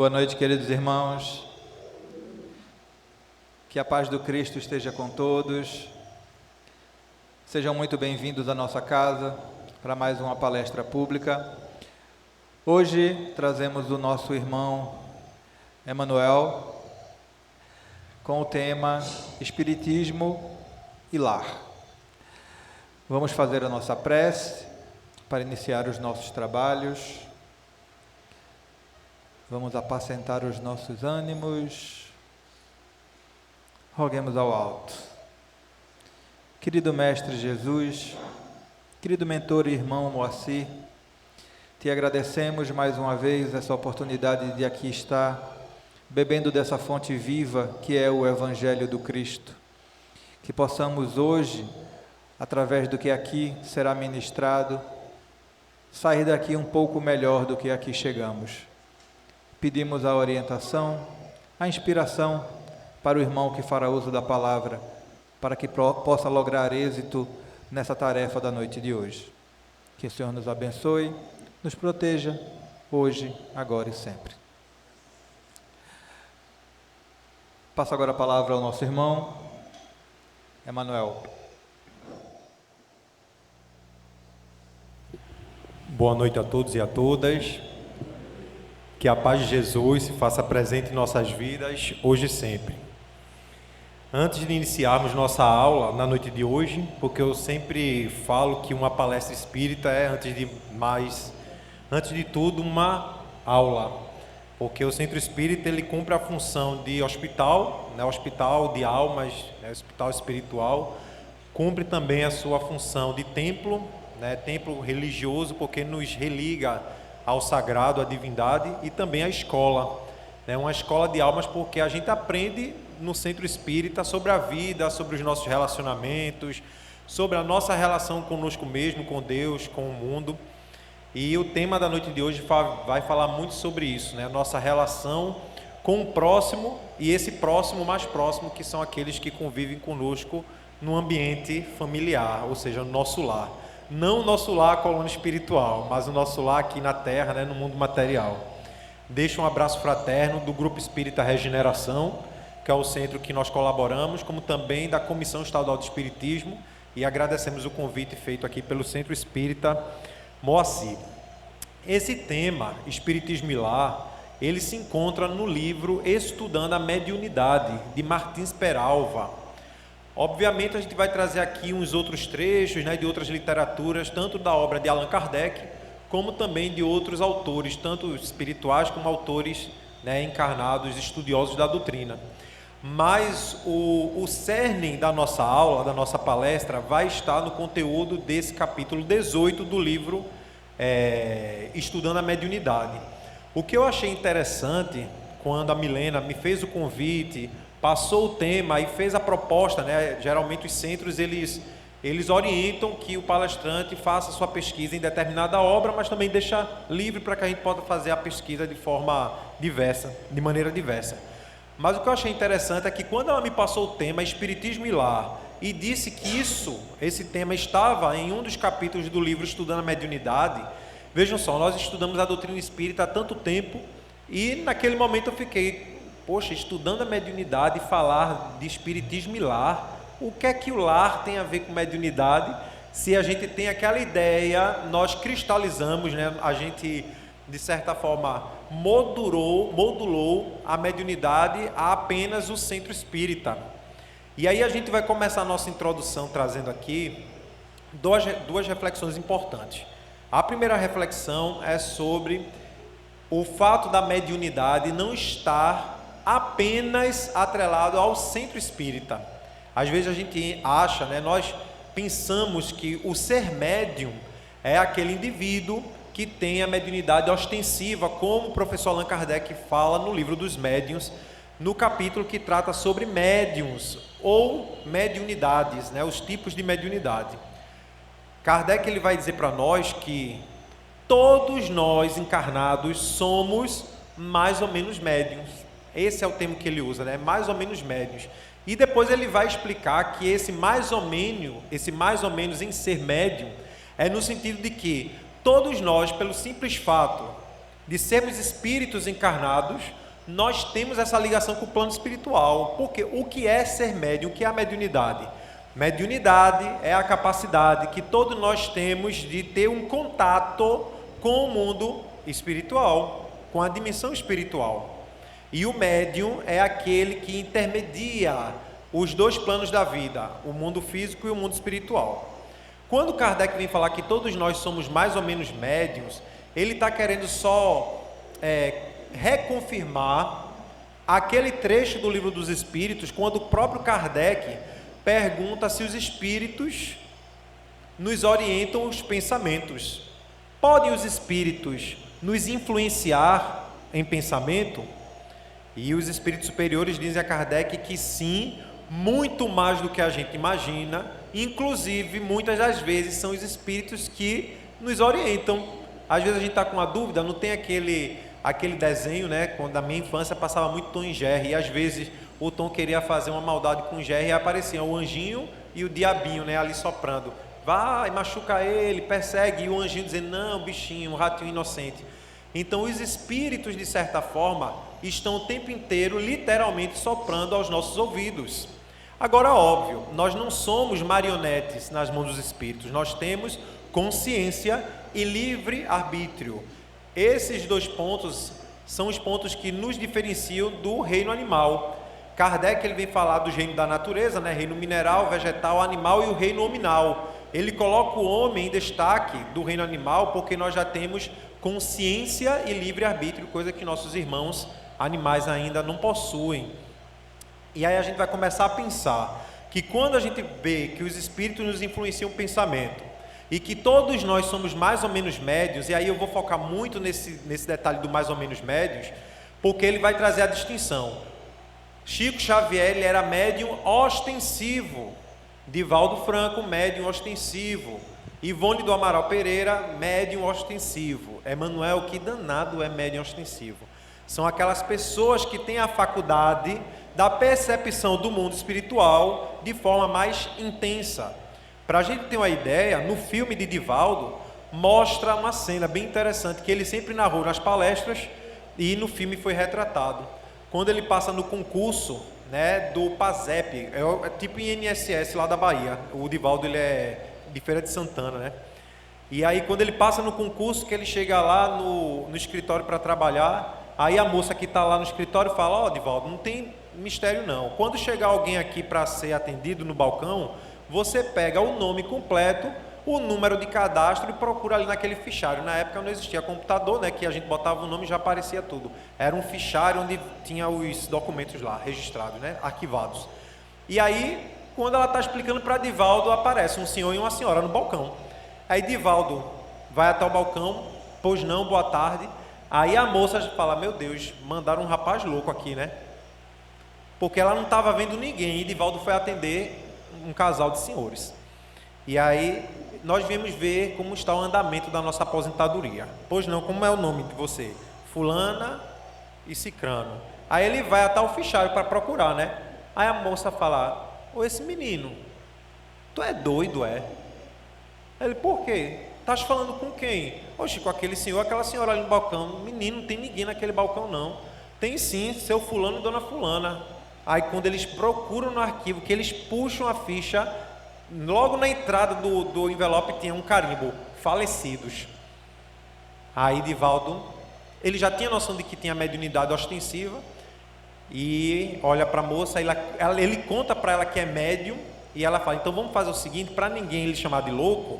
Boa noite, queridos irmãos. Que a paz do Cristo esteja com todos. Sejam muito bem-vindos à nossa casa para mais uma palestra pública. Hoje trazemos o nosso irmão Emanuel com o tema Espiritismo e Lar. Vamos fazer a nossa prece para iniciar os nossos trabalhos. Vamos apacentar os nossos ânimos. Roguemos ao alto. Querido Mestre Jesus, querido mentor e irmão Moacir, te agradecemos mais uma vez essa oportunidade de aqui estar, bebendo dessa fonte viva que é o Evangelho do Cristo. Que possamos hoje, através do que aqui será ministrado, sair daqui um pouco melhor do que aqui chegamos. Pedimos a orientação, a inspiração para o irmão que fará uso da palavra, para que possa lograr êxito nessa tarefa da noite de hoje. Que o Senhor nos abençoe, nos proteja, hoje, agora e sempre. Passo agora a palavra ao nosso irmão, Emanuel. Boa noite a todos e a todas. Que a paz de Jesus se faça presente em nossas vidas, hoje e sempre. Antes de iniciarmos nossa aula na noite de hoje, porque eu sempre falo que uma palestra espírita é, antes de tudo, uma aula. Porque o Centro Espírita, ele cumpre a função de hospital, né, hospital de almas, né, hospital espiritual, cumpre também a sua função de templo, né, templo religioso, porque nos religa ao sagrado, à divindade, e também à escola, né? Uma escola de almas, porque a gente aprende no Centro Espírita sobre a vida, sobre os nossos relacionamentos, sobre a nossa relação conosco mesmo, com Deus, com o mundo. E o tema da noite de hoje vai falar muito sobre isso, né? A nossa relação com o próximo e esse próximo mais próximo, que são aqueles que convivem conosco no ambiente familiar, ou seja, no nosso lar. Não o nosso lar, a colônia espiritual, mas o nosso lar aqui na Terra, né, no mundo material. Deixo um abraço fraterno do Grupo Espírita Regeneração, que é o centro que nós colaboramos, como também da Comissão Estadual de Espiritismo, e agradecemos o convite feito aqui pelo Centro Espírita Moacir. Esse tema, Espiritismo e Lar, ele se encontra no livro Estudando a Mediunidade, de Martins Peralva. Obviamente a gente vai trazer aqui uns outros trechos, né, de outras literaturas, tanto da obra de Allan Kardec, como também de outros autores, tanto espirituais como autores, né, encarnados, estudiosos da doutrina. Mas o cerne da nossa aula, da nossa palestra, vai estar no conteúdo desse capítulo 18 do livro Estudando a Mediunidade. O que eu achei interessante, quando a Milena me fez o convite, passou o tema e fez a proposta, né? Geralmente os centros eles orientam que o palestrante faça sua pesquisa em determinada obra, mas também deixa livre para que a gente possa fazer a pesquisa de forma diversa, de maneira diversa. Mas o que eu achei interessante é que quando ela me passou o tema Espiritismo e Lar e disse que esse tema estava em um dos capítulos do livro Estudando a Mediunidade, vejam só, nós estudamos a doutrina espírita há tanto tempo e naquele momento eu fiquei, poxa, estudando a mediunidade e falar de espiritismo e lar, o que é que o lar tem a ver com mediunidade? Se a gente tem aquela ideia, nós cristalizamos, né? A gente, de certa forma, modulou a mediunidade a apenas o centro espírita. E aí a gente vai começar a nossa introdução trazendo aqui duas reflexões importantes. A primeira reflexão é sobre o fato da mediunidade não estar apenas atrelado ao centro espírita. Às vezes a gente acha, né, nós pensamos que o ser médium é aquele indivíduo que tem a mediunidade ostensiva, como o professor Allan Kardec fala no livro dos médiuns, no capítulo que trata sobre médiuns ou mediunidades, né, os tipos de mediunidade. Kardec ele vai dizer para nós que todos nós encarnados somos mais ou menos médiuns. Esse é o termo que ele usa, né? Mais ou menos médiuns. E depois ele vai explicar que esse mais ou menos em ser médium, é no sentido de que todos nós, pelo simples fato de sermos espíritos encarnados, nós temos essa ligação com o plano espiritual. Porque o que é ser médium? O que é a mediunidade? Mediunidade é a capacidade que todos nós temos de ter um contato com o mundo espiritual, com a dimensão espiritual. E o médium é aquele que intermedia os dois planos da vida, o mundo físico e o mundo espiritual. Quando Kardec vem falar que todos nós somos mais ou menos médiuns, ele está querendo só reconfirmar aquele trecho do Livro dos Espíritos, quando o próprio Kardec pergunta se os espíritos nos orientam os pensamentos. Podem os espíritos nos influenciar em pensamento? E os espíritos superiores dizem a Kardec que sim, muito mais do que a gente imagina, inclusive muitas das vezes são os espíritos que nos orientam. Às vezes a gente está com uma dúvida, não tem aquele desenho, né? Quando na minha infância passava muito Tom e Jerry, e às vezes o Tom queria fazer uma maldade com o Jerry e aparecia o anjinho e o diabinho, né? Ali soprando, vai, machuca ele, persegue, e o anjinho dizendo, não, bichinho, um ratinho inocente. Então os espíritos, de certa forma, estão o tempo inteiro literalmente soprando aos nossos ouvidos. Agora, óbvio, nós não somos marionetes nas mãos dos espíritos, nós temos consciência e livre arbítrio. Esses dois pontos são os pontos que nos diferenciam do reino animal. Kardec ele vem falar do reino da natureza, né? Reino mineral, vegetal, animal e o reino hominal. Ele coloca o homem em destaque do reino animal porque nós já temos consciência e livre arbítrio, coisa que nossos irmãos animais ainda não possuem. E aí a gente vai começar a pensar que quando a gente vê que os espíritos nos influenciam o pensamento e que todos nós somos mais ou menos médios, e aí eu vou focar muito nesse detalhe do mais ou menos médios, porque ele vai trazer a distinção. Chico Xavier ele era médium ostensivo, Divaldo Franco, médium ostensivo, Ivone do Amaral Pereira, médium ostensivo, Emmanuel, que danado é médium ostensivo. São aquelas pessoas que têm a faculdade da percepção do mundo espiritual de forma mais intensa. Para a gente ter uma ideia, no filme de Divaldo, mostra uma cena bem interessante, que ele sempre narrou nas palestras e no filme foi retratado. Quando ele passa no concurso, né, do PASEP, é tipo INSS lá da Bahia, o Divaldo ele é de Feira de Santana, né? E aí quando ele passa no concurso, que ele chega lá no escritório para trabalhar, aí a moça que está lá no escritório fala, ó, Divaldo, não tem mistério não, quando chegar alguém aqui para ser atendido no balcão, você pega o nome completo, o número de cadastro e procura ali naquele fichário. Na época não existia computador, né, que a gente botava o nome e já aparecia tudo. Era um fichário onde tinha os documentos lá, registrados, né, arquivados. E aí, quando ela está explicando para Divaldo, aparece um senhor e uma senhora no balcão. Aí Divaldo vai até o balcão, pois não, boa tarde. Aí a moça fala, meu Deus, mandaram um rapaz louco aqui, né? Porque ela não estava vendo ninguém, e Divaldo foi atender um casal de senhores. E aí nós viemos ver como está o andamento da nossa aposentadoria. Pois não, como é o nome de você? Fulana e Cicrano. Aí ele vai até o fichário para procurar, né? Aí a moça fala, ô, esse menino, tu é doido, é? Ele, por quê? Estás falando com quem? Oxe, com aquele senhor, aquela senhora ali no balcão. Menino, não tem ninguém naquele balcão não. Tem sim, seu fulano e dona fulana. Aí quando eles procuram no arquivo, que eles puxam a ficha, logo na entrada do envelope tinha um carimbo, falecidos. Aí Divaldo, ele já tinha noção de que tinha mediunidade ostensiva, e olha para a moça, ele conta para ela que é médium, e ela fala, então vamos fazer o seguinte, para ninguém ele chamar de louco,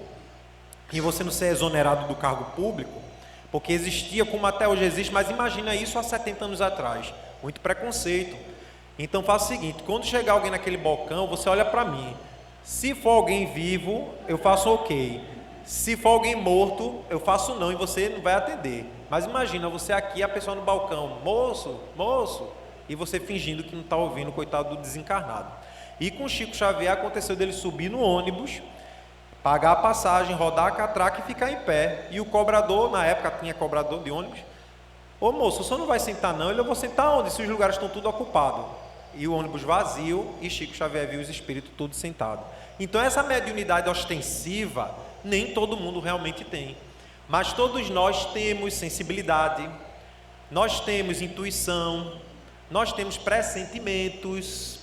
e você não ser exonerado do cargo público, porque existia, como até hoje existe, mas imagina isso há 70 anos atrás, muito preconceito. Então faça o seguinte, quando chegar alguém naquele balcão, você olha para mim, se for alguém vivo, eu faço ok, se for alguém morto, eu faço não, e você não vai atender. Mas imagina, você aqui, a pessoa no balcão, moço, moço, e você fingindo que não está ouvindo, coitado do desencarnado. E com Chico Xavier aconteceu dele subir no ônibus, pagar a passagem, rodar a catraca e ficar em pé. E o cobrador, na época tinha cobrador de ônibus, ô moço, o senhor não vai sentar não? Eu vou sentar onde? Se os lugares estão tudo ocupados. E o ônibus vazio, e Chico Xavier viu os espíritos todos sentados. Então essa mediunidade ostensiva, nem todo mundo realmente tem. Mas todos nós temos sensibilidade, nós temos intuição, nós temos pressentimentos,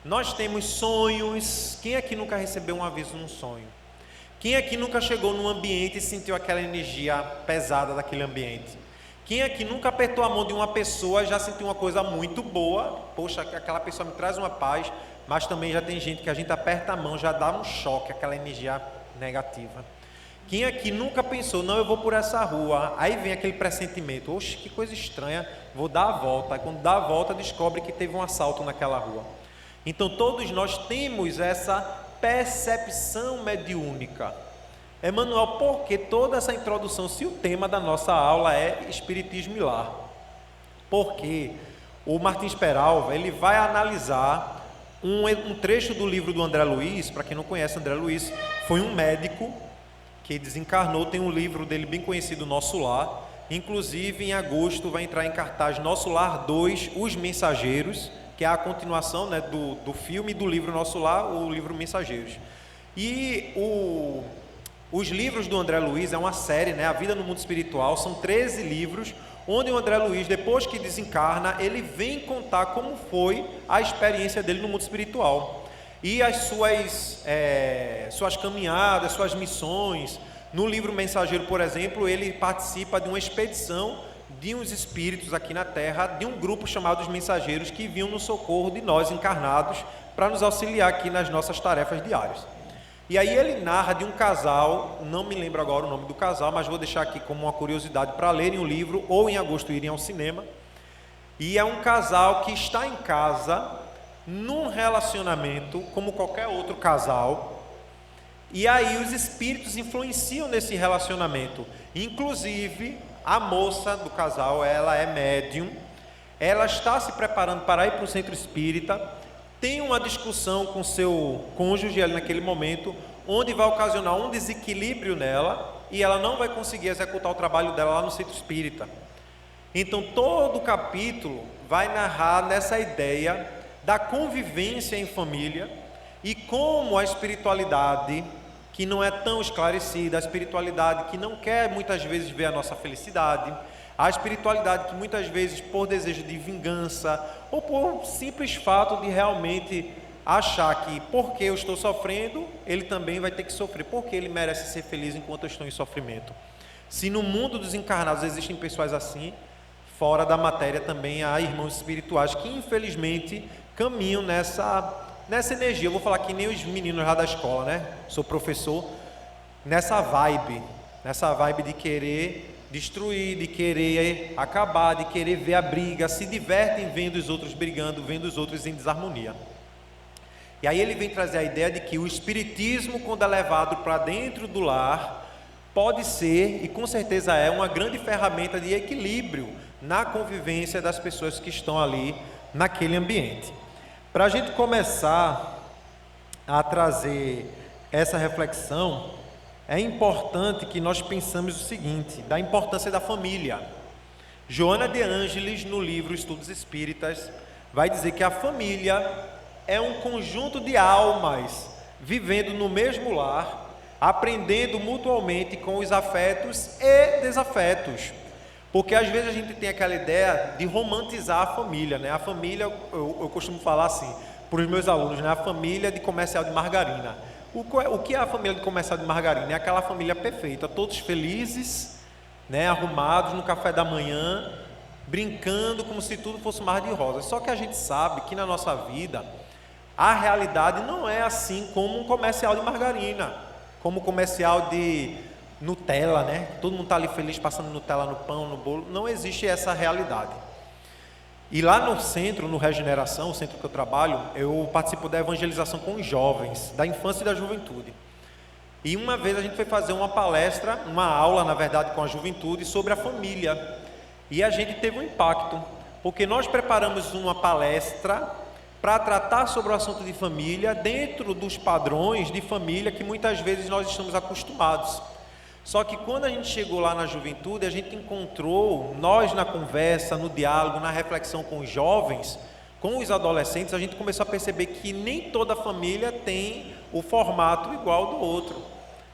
nós temos sonhos. Quem aqui nunca recebeu um aviso num sonho? Quem aqui nunca chegou num ambiente e sentiu aquela energia pesada daquele ambiente? Quem aqui nunca apertou a mão de uma pessoa e já sentiu uma coisa muito boa? Poxa, aquela pessoa me traz uma paz. Mas também já tem gente que a gente aperta a mão, já dá um choque, aquela energia negativa. Quem aqui nunca pensou, não, eu vou por essa rua, aí vem aquele pressentimento, oxe, que coisa estranha, vou dar a volta. Aí quando dá a volta, descobre que teve um assalto naquela rua. Então todos nós temos essa percepção mediúnica. Emmanuel, por que toda essa introdução, se o tema da nossa aula é Espiritismo e Lar? Porque o Martins Peralva, ele vai analisar um trecho do livro do André Luiz. Para quem não conhece, André Luiz foi um médico que desencarnou, tem um livro dele bem conhecido, Nosso Lar. Inclusive, em agosto vai entrar em cartaz Nosso Lar 2, Os Mensageiros, que é a continuação, né, do filme e do livro Nosso Lar, o livro Mensageiros. E os livros do André Luiz é uma série, né, A Vida no Mundo Espiritual, são 13 livros, onde o André Luiz, depois que desencarna, ele vem contar como foi a experiência dele no mundo espiritual. E as suas caminhadas, suas missões. No livro Mensageiro, por exemplo, ele participa de uma expedição de uns espíritos aqui na Terra, de um grupo chamado os Mensageiros, que vinham no socorro de nós encarnados, para nos auxiliar aqui nas nossas tarefas diárias. E aí ele narra de um casal, não me lembro agora o nome do casal, mas vou deixar aqui como uma curiosidade para lerem o livro, ou em agosto irem ao cinema. E é um casal que está em casa, num relacionamento, como qualquer outro casal, e aí os espíritos influenciam nesse relacionamento. Inclusive, a moça do casal, ela é médium, ela está se preparando para ir para o centro espírita, tem uma discussão com seu cônjuge ali naquele momento, onde vai ocasionar um desequilíbrio nela, e ela não vai conseguir executar o trabalho dela lá no centro espírita. Então todo o capítulo vai narrar nessa ideia da convivência em família, e como a espiritualidade que não é tão esclarecida, a espiritualidade que não quer muitas vezes ver a nossa felicidade, a espiritualidade que muitas vezes, por desejo de vingança, ou por simples fato de realmente achar que porque eu estou sofrendo, ele também vai ter que sofrer, porque ele merece ser feliz enquanto eu estou em sofrimento. Se no mundo dos encarnados existem pessoas assim, fora da matéria também há irmãos espirituais que infelizmente caminham nessa energia. Eu vou falar que nem os meninos lá da escola, né? Sou professor, nessa vibe de querer destruir, de querer acabar, de querer ver a briga, se divertem vendo os outros brigando, vendo os outros em desarmonia. E aí ele vem trazer a ideia de que o espiritismo, quando é levado para dentro do lar, pode ser, e com certeza é, uma grande ferramenta de equilíbrio na convivência das pessoas que estão ali naquele ambiente. Para a gente começar a trazer essa reflexão, é importante que nós pensemos o seguinte, da importância da família. Joana de Ângeles, no livro Estudos Espíritas, vai dizer que a família é um conjunto de almas vivendo no mesmo lar, aprendendo mutuamente com os afetos e desafetos. Porque às vezes a gente tem aquela ideia de romantizar a família, né? A família, eu costumo falar assim para os meus alunos, né? A família de comercial de margarina. O que é a família de comercial de margarina? É aquela família perfeita, todos felizes, né? Arrumados no café da manhã, brincando como se tudo fosse mar de rosas. Só que a gente sabe que na nossa vida a realidade não é assim como um comercial de margarina, como um comercial de Nutella, né? Todo mundo está ali feliz passando Nutella no pão, no bolo. Não existe essa realidade. E lá no centro, no Regeneração, o centro que eu trabalho, eu participo da evangelização com os jovens, da infância e da juventude. E uma vez a gente foi fazer uma palestra, uma aula, na verdade, com a juventude sobre a família. E a gente teve um impacto, porque nós preparamos uma palestra para tratar sobre o assunto de família dentro dos padrões de família que muitas vezes nós estamos acostumados. Só que quando a gente chegou lá na juventude, a gente encontrou, nós na conversa, no diálogo, na reflexão com os jovens, com os adolescentes, a gente começou a perceber que nem toda família tem o formato igual do outro.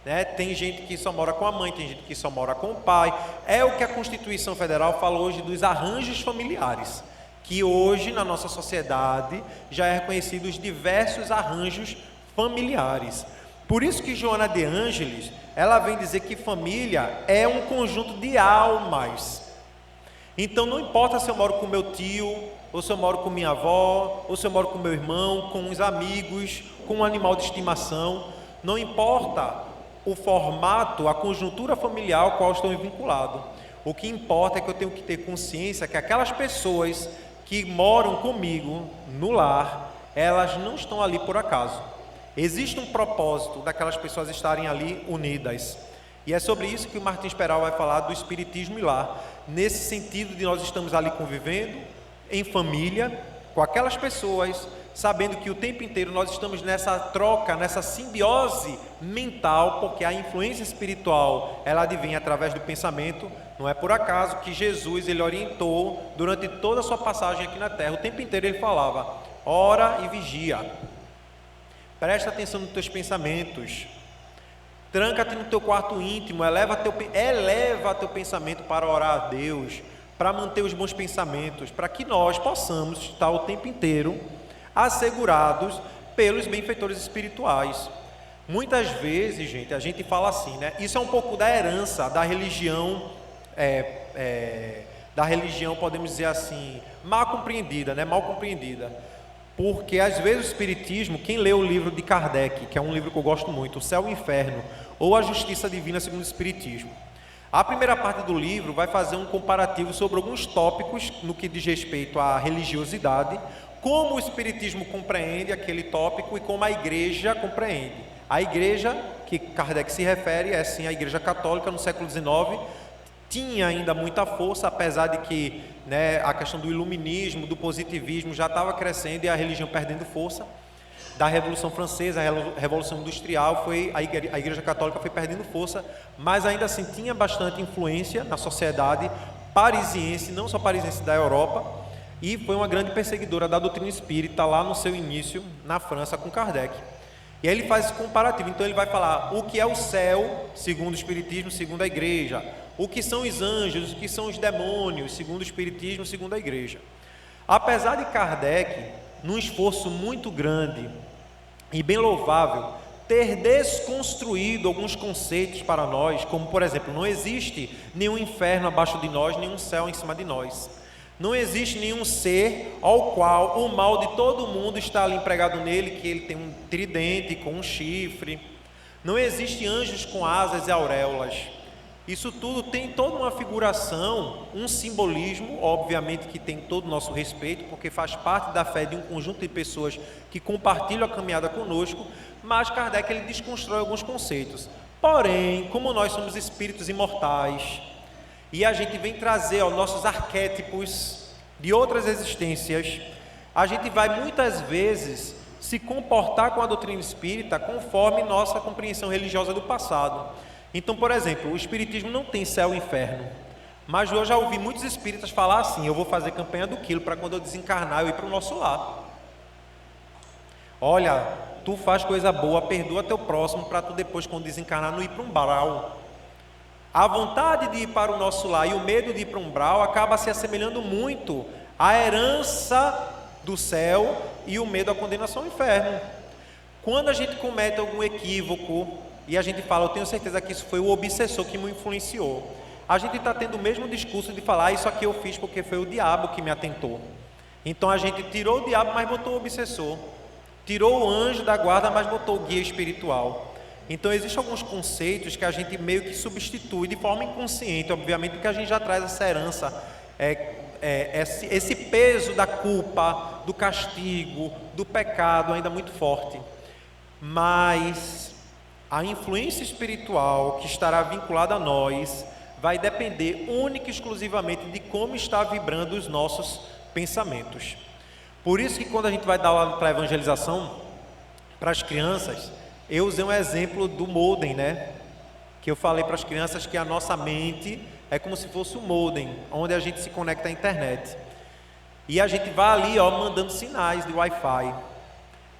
né? Tem gente que só mora com a mãe, tem gente que só mora com o pai. É o que a Constituição Federal fala hoje dos arranjos familiares, que hoje na nossa sociedade já é reconhecido os diversos arranjos familiares. Por isso que Joana de Ângeles, ela vem dizer que família é um conjunto de almas. Então não importa se eu moro com meu tio, ou se eu moro com minha avó, ou se eu moro com meu irmão, com os amigos, com um animal de estimação, não importa o formato, a conjuntura familiar ao qual estou vinculado. O que importa é que eu tenho que ter consciência que aquelas pessoas que moram comigo no lar, elas não estão ali por acaso. Existe um propósito daquelas pessoas estarem ali unidas. E é sobre isso que o Martins Peral vai falar do espiritismo e lar. Nesse sentido de nós estamos ali convivendo em família, com aquelas pessoas, sabendo que o tempo inteiro nós estamos nessa troca, nessa simbiose mental, porque a influência espiritual, ela advém através do pensamento. Não é por acaso que Jesus, ele orientou durante toda a sua passagem aqui na Terra, o tempo inteiro ele falava: ora e vigia, presta atenção nos teus pensamentos, tranca-te no teu quarto íntimo, eleva teu pensamento para orar a Deus, para manter os bons pensamentos, para que nós possamos estar o tempo inteiro assegurados pelos benfeitores espirituais. Muitas vezes, gente, a gente fala assim, né? Isso é um pouco da herança da religião, podemos dizer assim, mal compreendida, né? Mal compreendida. Porque às vezes o espiritismo, quem lê o livro de Kardec, que é um livro que eu gosto muito, O Céu e o Inferno, ou A Justiça Divina segundo o Espiritismo, a primeira parte do livro vai fazer um comparativo sobre alguns tópicos no que diz respeito à religiosidade, como o espiritismo compreende aquele tópico e como a igreja compreende. A igreja que Kardec se refere é sim a igreja católica no século XIX, tinha ainda muita força, apesar de que, né, a questão do iluminismo, do positivismo já estava crescendo e a religião perdendo força. Da Revolução Francesa, a Revolução Industrial, a Igreja Católica foi perdendo força, mas ainda assim tinha bastante influência na sociedade parisiense, não só parisiense, da Europa, e foi uma grande perseguidora da doutrina espírita lá no seu início na França com Kardec. E aí ele faz esse comparativo, então ele vai falar o que é o céu, segundo o Espiritismo, segundo a Igreja, o que são os anjos, o que são os demônios, segundo o Espiritismo, segundo a Igreja. Apesar de Kardec, num esforço muito grande e bem louvável, ter desconstruído alguns conceitos para nós, como por exemplo, não existe nenhum inferno abaixo de nós, nenhum céu em cima de nós. Não existe nenhum ser ao qual o mal de todo mundo está ali empregado nele, que ele tem um tridente com um chifre. Não existe anjos com asas e auréolas. Isso tudo tem toda uma figuração, um simbolismo, obviamente que tem todo o nosso respeito, porque faz parte da fé de um conjunto de pessoas que compartilham a caminhada conosco, mas Kardec ele desconstrói alguns conceitos. Porém, como nós somos espíritos imortais, e a gente vem trazer nossos arquétipos de outras existências, a gente vai muitas vezes se comportar com a doutrina espírita conforme nossa compreensão religiosa do passado. Então, por exemplo, o espiritismo não tem céu e inferno, mas eu já ouvi muitos espíritas falar assim: eu vou fazer campanha do quilo para quando eu desencarnar eu ir para o nosso lar. Olha, tu faz coisa boa, perdoa teu próximo para tu depois, quando desencarnar, não ir para um umbral. A vontade de ir para o nosso lar e o medo de ir para um umbral acaba se assemelhando muito à herança do céu e o medo à condenação ao inferno. Quando a gente comete algum equívoco e a gente fala, eu tenho certeza que isso foi o obsessor que me influenciou, a gente está tendo o mesmo discurso de falar, isso aqui eu fiz porque foi o diabo que me atentou. Então a gente tirou o diabo, mas botou o obsessor, tirou o anjo da guarda, mas botou o guia espiritual. Então existem alguns conceitos que a gente meio que substitui de forma inconsciente, obviamente, porque a gente já traz essa herança, esse peso da culpa, do castigo, do pecado ainda muito forte. Mas a influência espiritual que estará vinculada a nós vai depender única e exclusivamente de como está vibrando os nossos pensamentos. Por isso que quando a gente vai dar aula para a evangelização, para as crianças, eu usei um exemplo do modem, né? Que eu falei para as crianças que a nossa mente é como se fosse um modem, onde a gente se conecta à internet. E a gente vai ali, mandando sinais de Wi-Fi.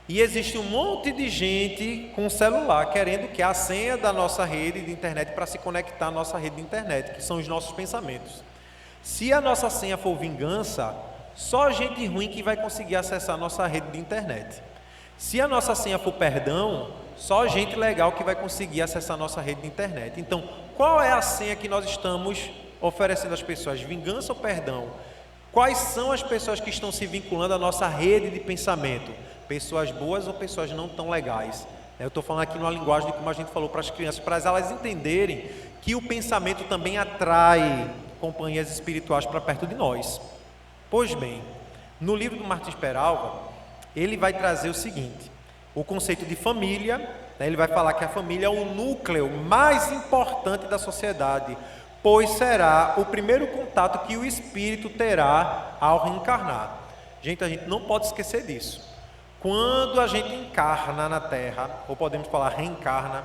E existe um monte de gente com celular querendo que a senha da nossa rede de internet para se conectar à nossa rede de internet, que são os nossos pensamentos. Se a nossa senha for vingança, só gente ruim que vai conseguir acessar a nossa rede de internet. Se a nossa senha for perdão, só gente legal que vai conseguir acessar a nossa rede de internet. Então, qual é a senha que nós estamos oferecendo às pessoas? Vingança ou perdão? Quais são as pessoas que estão se vinculando à nossa rede de pensamento? Pessoas boas ou pessoas não tão legais? Eu estou falando aqui numa linguagem de como a gente falou para as crianças, para elas entenderem que o pensamento também atrai companhias espirituais para perto de nós. Pois bem, no livro do Martins Peralva, ele vai trazer o seguinte: o conceito de família, né? Ele vai falar que a família é o núcleo mais importante da sociedade, pois será o primeiro contato que o espírito terá ao reencarnar. Gente, a gente não pode esquecer disso. Quando a gente encarna na Terra, ou podemos falar reencarna,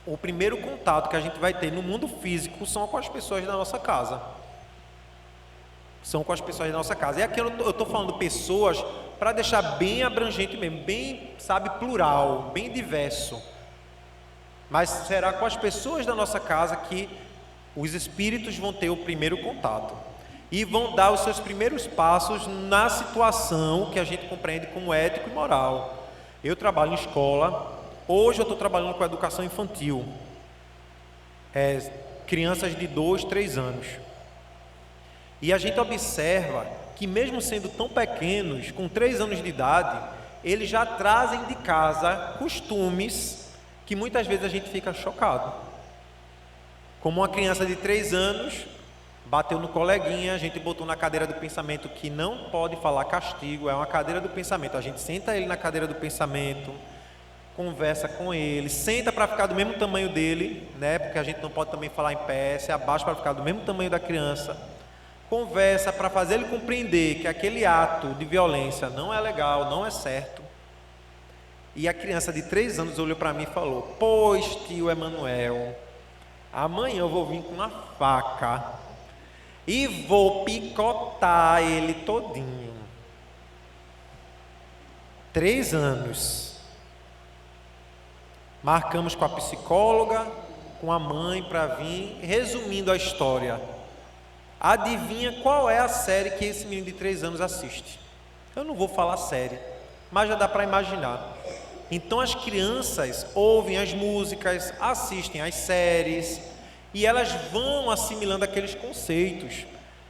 o primeiro contato que a gente vai ter no mundo físico são com as pessoas da nossa casa. São com as pessoas da nossa casa. E aqui eu estou falando pessoas para deixar bem abrangente mesmo, bem, sabe, plural, bem diverso. Mas será com as pessoas da nossa casa que os espíritos vão ter o primeiro contato e vão dar os seus primeiros passos na situação que a gente compreende como ético e moral. Eu trabalho em escola, hoje eu estou trabalhando com a educação infantil, crianças de 2, 3 anos. E a gente observa que mesmo sendo tão pequenos, com 3 anos de idade, eles já trazem de casa costumes que muitas vezes a gente fica chocado. Como uma criança de 3 anos bateu no coleguinha, a gente botou na cadeira do pensamento que não pode falar castigo, é uma cadeira do pensamento. A gente senta ele na cadeira do pensamento, conversa com ele, senta para ficar do mesmo tamanho dele, né? Porque a gente não pode também falar em pé, se abaixa para ficar do mesmo tamanho da criança. Conversa para fazer ele compreender que aquele ato de violência não é legal, não é certo. E a criança de 3 anos olhou para mim e falou: pois, tio Emanuel, amanhã eu vou vir com uma faca e vou picotar ele todinho. 3 anos. Marcamos com a psicóloga, com a mãe para vir. Resumindo a história, adivinha qual é a série que esse menino de 3 anos assiste? Eu não vou falar série, mas já dá para imaginar. Então as crianças ouvem as músicas, assistem às séries e elas vão assimilando aqueles conceitos.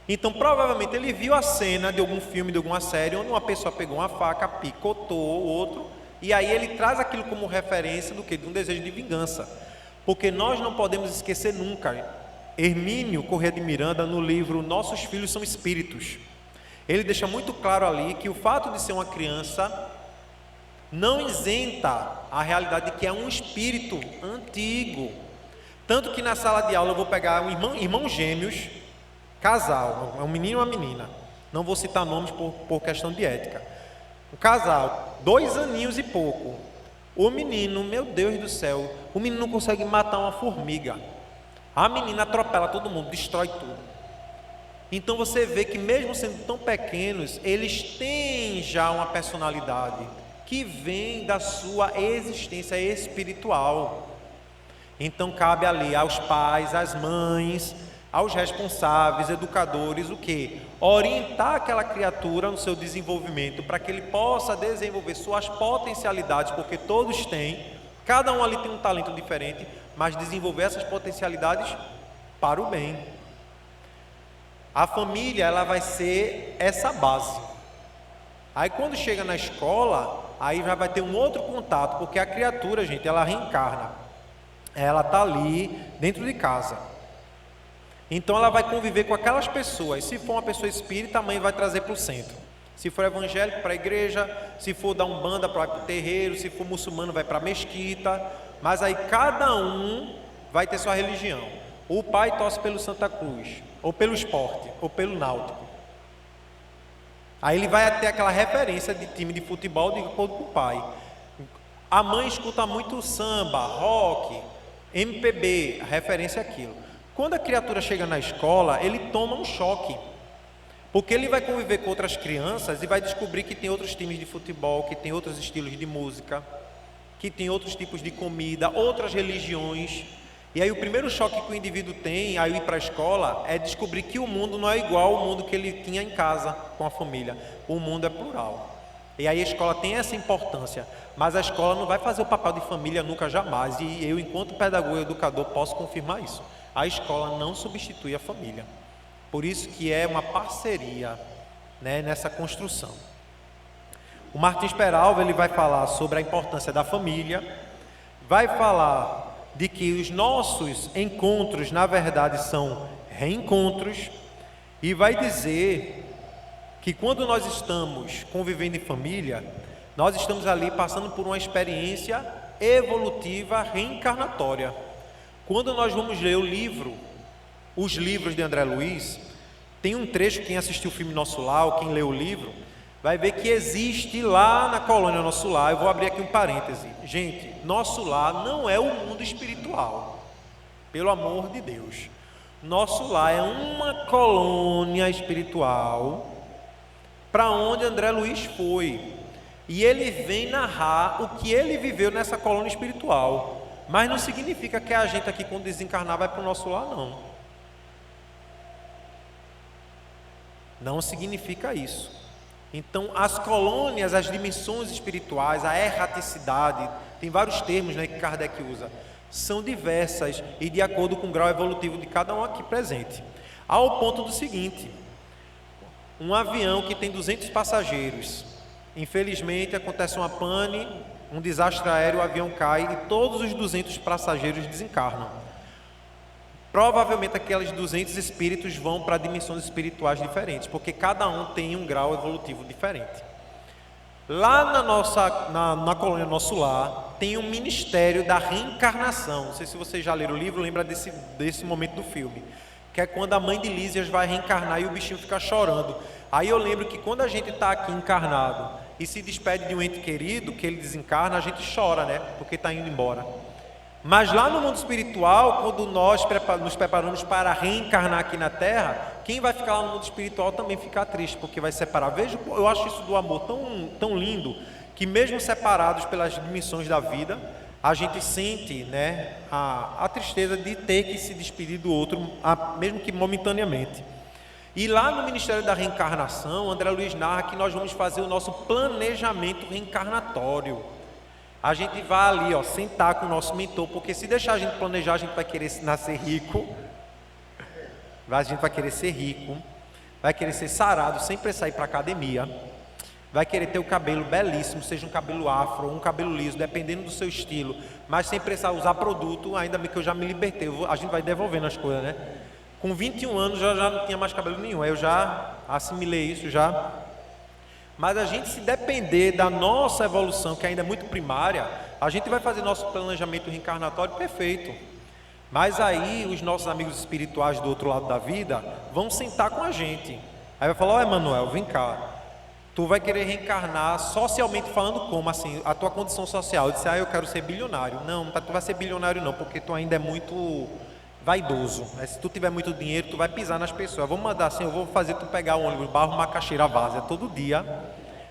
Então provavelmente ele viu a cena de algum filme, de alguma série, onde uma pessoa pegou uma faca, picotou o outro, e aí ele traz aquilo como referência do quê? De um desejo de vingança. Porque nós não podemos esquecer nunca. Hermínio Corrêa de Miranda, no livro Nossos Filhos São Espíritos, ele deixa muito claro ali que o fato de ser uma criança não isenta a realidade de que é um espírito antigo. Tanto que na sala de aula eu vou pegar irmãos gêmeos, casal, é um menino e uma menina, não vou citar nomes por questão de ética. Um casal, 2 aninhos e pouco. O menino, meu Deus do céu, o menino não consegue matar uma formiga. A menina atropela todo mundo, destrói tudo. Então você vê que mesmo sendo tão pequenos, eles têm já uma personalidade que vem da sua existência espiritual. Então cabe ali aos pais, às mães, aos responsáveis, educadores, o quê? Orientar aquela criatura no seu desenvolvimento, para que ele possa desenvolver suas potencialidades, porque todos têm, cada um ali tem um talento diferente, mas desenvolver essas potencialidades para o bem. A família, ela vai ser essa base. Aí quando chega na escola, aí já vai ter um outro contato, porque a criatura, gente, ela reencarna. Ela está ali dentro de casa. Então ela vai conviver com aquelas pessoas. Se for uma pessoa espírita, a mãe vai trazer para o centro. Se for evangélico, para a igreja. Se for da Umbanda, para o terreiro. Se for muçulmano, vai para a mesquita. Mas aí cada um vai ter sua religião. O pai torce pelo Santa Cruz, ou pelo esporte, ou pelo náutico. Aí ele vai ter aquela referência de time de futebol de acordo com o pai. A mãe escuta muito samba, rock, MPB, a referência é aquilo. Quando a criatura chega na escola, ele toma um choque, Porque ele vai conviver com outras crianças e vai descobrir que tem outros times de futebol, que tem outros estilos de música, que tem outros tipos de comida, outras religiões. E aí o primeiro choque que o indivíduo tem ao ir para a escola é descobrir que o mundo não é igual ao mundo que ele tinha em casa com a família. O mundo é plural. E aí a escola tem essa importância, mas a escola não vai fazer o papel de família nunca, jamais. E eu, enquanto pedagogo e educador, posso confirmar isso. A escola não substitui a família. Por isso que é uma parceria, né, nessa construção. O Martins Peralva, ele vai falar sobre a importância da família, vai falar de que os nossos encontros, na verdade, são reencontros, e vai dizer que quando nós estamos convivendo em família, nós estamos ali passando por uma experiência evolutiva reencarnatória. Quando nós vamos ler os livros de André Luiz, tem um trecho, quem assistiu o filme Nosso Lar, ou quem leu o livro, vai ver que existe lá na colônia Nosso Lar, eu vou abrir aqui um parêntese. Gente, Nosso Lar não é o mundo espiritual, pelo amor de Deus. Nosso Lar é uma colônia espiritual para onde André Luiz foi. E ele vem narrar o que ele viveu nessa colônia espiritual. Mas não significa que a gente aqui, quando desencarnar, vai para o Nosso Lar, não. Não significa isso. Então, as colônias, as dimensões espirituais, a erraticidade, tem vários termos, né, que Kardec usa, são diversas e de acordo com o grau evolutivo de cada um aqui presente. Ao ponto do seguinte: um avião que tem 200 passageiros, infelizmente acontece uma pane, um desastre aéreo, o avião cai e todos os 200 passageiros desencarnam. Provavelmente aqueles 200 espíritos vão para dimensões espirituais diferentes, porque cada um tem um grau evolutivo diferente. Lá na colônia Nosso Lar, tem um ministério da reencarnação. Não sei se vocês já leram o livro, lembra desse momento do filme, que é quando a mãe de Lísias vai reencarnar e o bichinho fica chorando. Aí eu lembro que quando a gente está aqui encarnado e se despede de um ente querido, que ele desencarna, a gente chora, né? Porque está indo embora. Mas lá no mundo espiritual, quando nós nos preparamos para reencarnar aqui na Terra, quem vai ficar lá no mundo espiritual também fica triste, porque vai separar. Veja, eu acho isso do amor tão lindo, que mesmo separados pelas dimensões da vida, a gente sente, né, a tristeza de ter que se despedir do outro, mesmo que momentaneamente. E lá no Ministério da Reencarnação, André Luiz narra que nós vamos fazer o nosso planejamento reencarnatório. A gente vai ali, sentar com o nosso mentor, porque se deixar a gente planejar, a gente vai querer nascer rico, a gente vai querer ser rico, vai querer ser sarado sem precisar ir para a academia, vai querer ter o cabelo belíssimo, seja um cabelo afro ou um cabelo liso, dependendo do seu estilo, mas sem precisar usar produto. Ainda bem que eu já me libertei, a gente vai devolvendo as coisas, né? Com 21 anos já não tinha mais cabelo nenhum, aí eu já assimilei isso já. Mas a gente, se depender da nossa evolução, que ainda é muito primária, a gente vai fazer nosso planejamento reencarnatório perfeito. Mas aí os nossos amigos espirituais do outro lado da vida vão sentar com a gente. Aí vai falar: ó, Emanuel, vem cá, tu vai querer reencarnar socialmente falando como? Assim, a tua condição social. Eu disse: eu quero ser bilionário. Não, tu vai ser bilionário não, porque tu ainda é muito vaidoso. Se tu tiver muito dinheiro, tu vai pisar nas pessoas. Vamos mandar assim: eu vou fazer tu pegar o ônibus Barro Macaxeira Várzea todo dia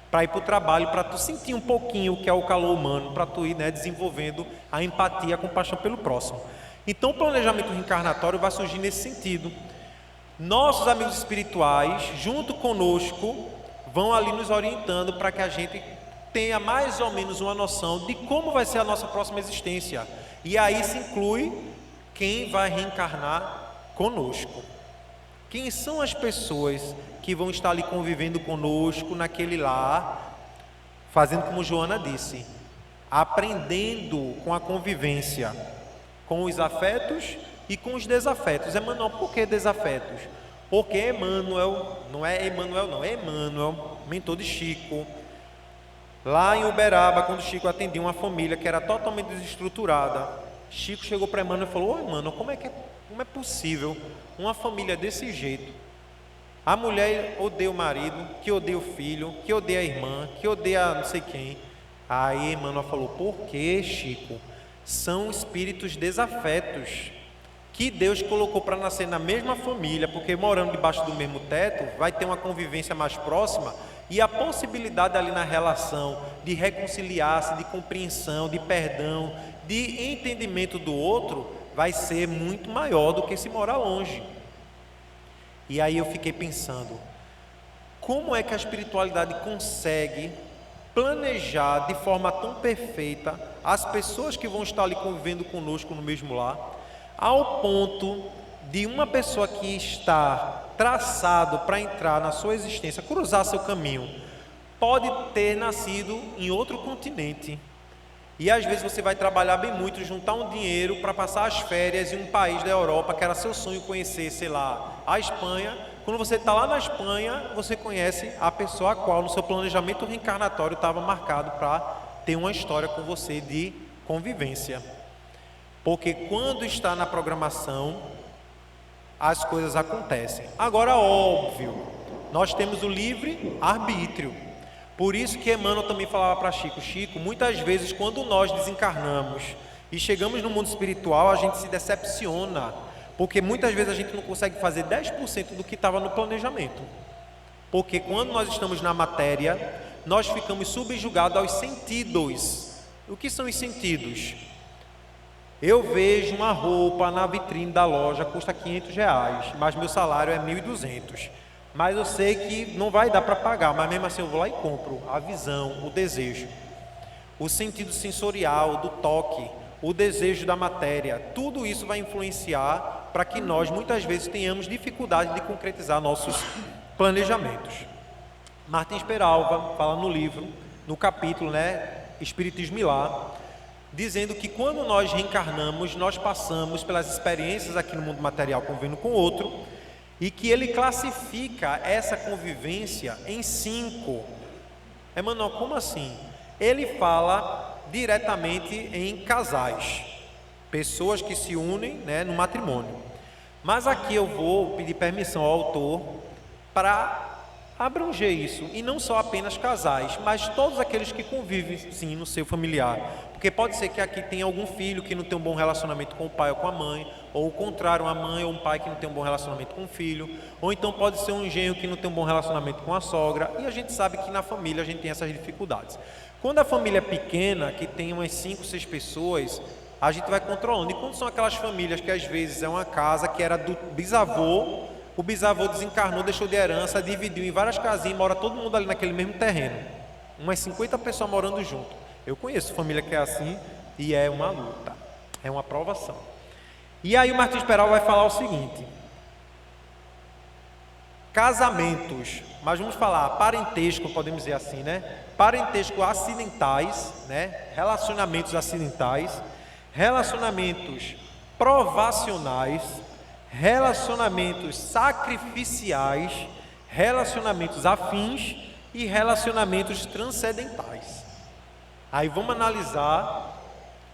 para ir para o trabalho, para tu sentir um pouquinho o que é o calor humano, para tu ir, né, desenvolvendo a empatia, a compaixão pelo próximo. Então o planejamento reencarnatório vai surgir nesse sentido. Nossos amigos espirituais, junto conosco, vão ali nos orientando para que a gente tenha mais ou menos uma noção de como vai ser a nossa próxima existência. E aí se inclui quem vai reencarnar conosco. Quem são as pessoas que vão estar ali convivendo conosco naquele lar, fazendo como Joana disse, aprendendo com a convivência, com os afetos e com os desafetos. Emanuel, por que desafetos? Porque Emanuel, não é Emanuel não, é Emanuel, mentor de Chico. Lá em Uberaba, quando Chico atendia uma família que era totalmente desestruturada, Chico chegou para Emanuel e falou: Emanuel, como é possível uma família desse jeito? A mulher odeia o marido, que odeia o filho, que odeia a irmã, que odeia não sei quem. Aí Emanuel falou: por que, Chico? São espíritos desafetos que Deus colocou para nascer na mesma família, porque morando debaixo do mesmo teto, vai ter uma convivência mais próxima, e a possibilidade ali na relação de reconciliar-se, de compreensão, de perdão, de entendimento do outro, vai ser muito maior do que se morar longe. E aí eu fiquei pensando, como é que a espiritualidade consegue planejar de forma tão perfeita as pessoas que vão estar ali convivendo conosco no mesmo lar, ao ponto de uma pessoa que está traçado para entrar na sua existência, cruzar seu caminho, pode ter nascido em outro continente. E às vezes você vai trabalhar bem muito, juntar um dinheiro para passar as férias em um país da Europa, que era seu sonho conhecer, sei lá, a Espanha. Quando você está lá na Espanha, você conhece a pessoa a qual no seu planejamento reencarnatório estava marcado para ter uma história com você de convivência. Porque quando está na programação, as coisas acontecem. Agora, óbvio, nós temos o livre arbítrio. Por isso que Emmanuel também falava para Chico, muitas vezes quando nós desencarnamos e chegamos no mundo espiritual, a gente se decepciona, porque muitas vezes a gente não consegue fazer 10% do que estava no planejamento. Porque quando nós estamos na matéria, nós ficamos subjugados aos sentidos. O que são os sentidos? Eu vejo uma roupa na vitrine da loja, custa R$500, mas meu salário é R$1.200. Mas eu sei que não vai dar para pagar, mas mesmo assim eu vou lá e compro. A visão, o desejo, o sentido sensorial, do toque, o desejo da matéria, tudo isso vai influenciar para que nós muitas vezes tenhamos dificuldade de concretizar nossos planejamentos. Martins Peralva fala no livro, no capítulo, Espiritismo e Lar, dizendo que quando nós reencarnamos, nós passamos pelas experiências aqui no mundo material convivendo com o outro, e que ele classifica essa convivência em 5. Emmanuel, como assim? Ele fala diretamente em casais, pessoas que se unem, no matrimônio. Mas aqui eu vou pedir permissão ao autor para abranger isso, e não só apenas casais, mas todos aqueles que convivem sim no seu familiar, porque pode ser que aqui tenha algum filho que não tem um bom relacionamento com o pai ou com a mãe, ou o contrário, uma mãe ou um pai que não tem um bom relacionamento com o filho, ou então pode ser um genro que não tem um bom relacionamento com a sogra, e a gente sabe que na família a gente tem essas dificuldades. Quando a família é pequena, que tem umas 5, 6 pessoas, a gente vai controlando. E quando são aquelas famílias que às vezes é uma casa que era do bisavô, o bisavô desencarnou, deixou de herança, dividiu em várias casinhas, mora todo mundo ali naquele mesmo terreno, umas 50 pessoas morando junto. Eu conheço família que é assim, e é uma luta, é uma provação. E aí o Martins Peralva vai falar o seguinte: casamentos, mas vamos falar parentesco, podemos dizer assim, parentesco acidentais, relacionamentos acidentais, relacionamentos provacionais, relacionamentos sacrificiais, relacionamentos afins e relacionamentos transcendentais. Aí vamos analisar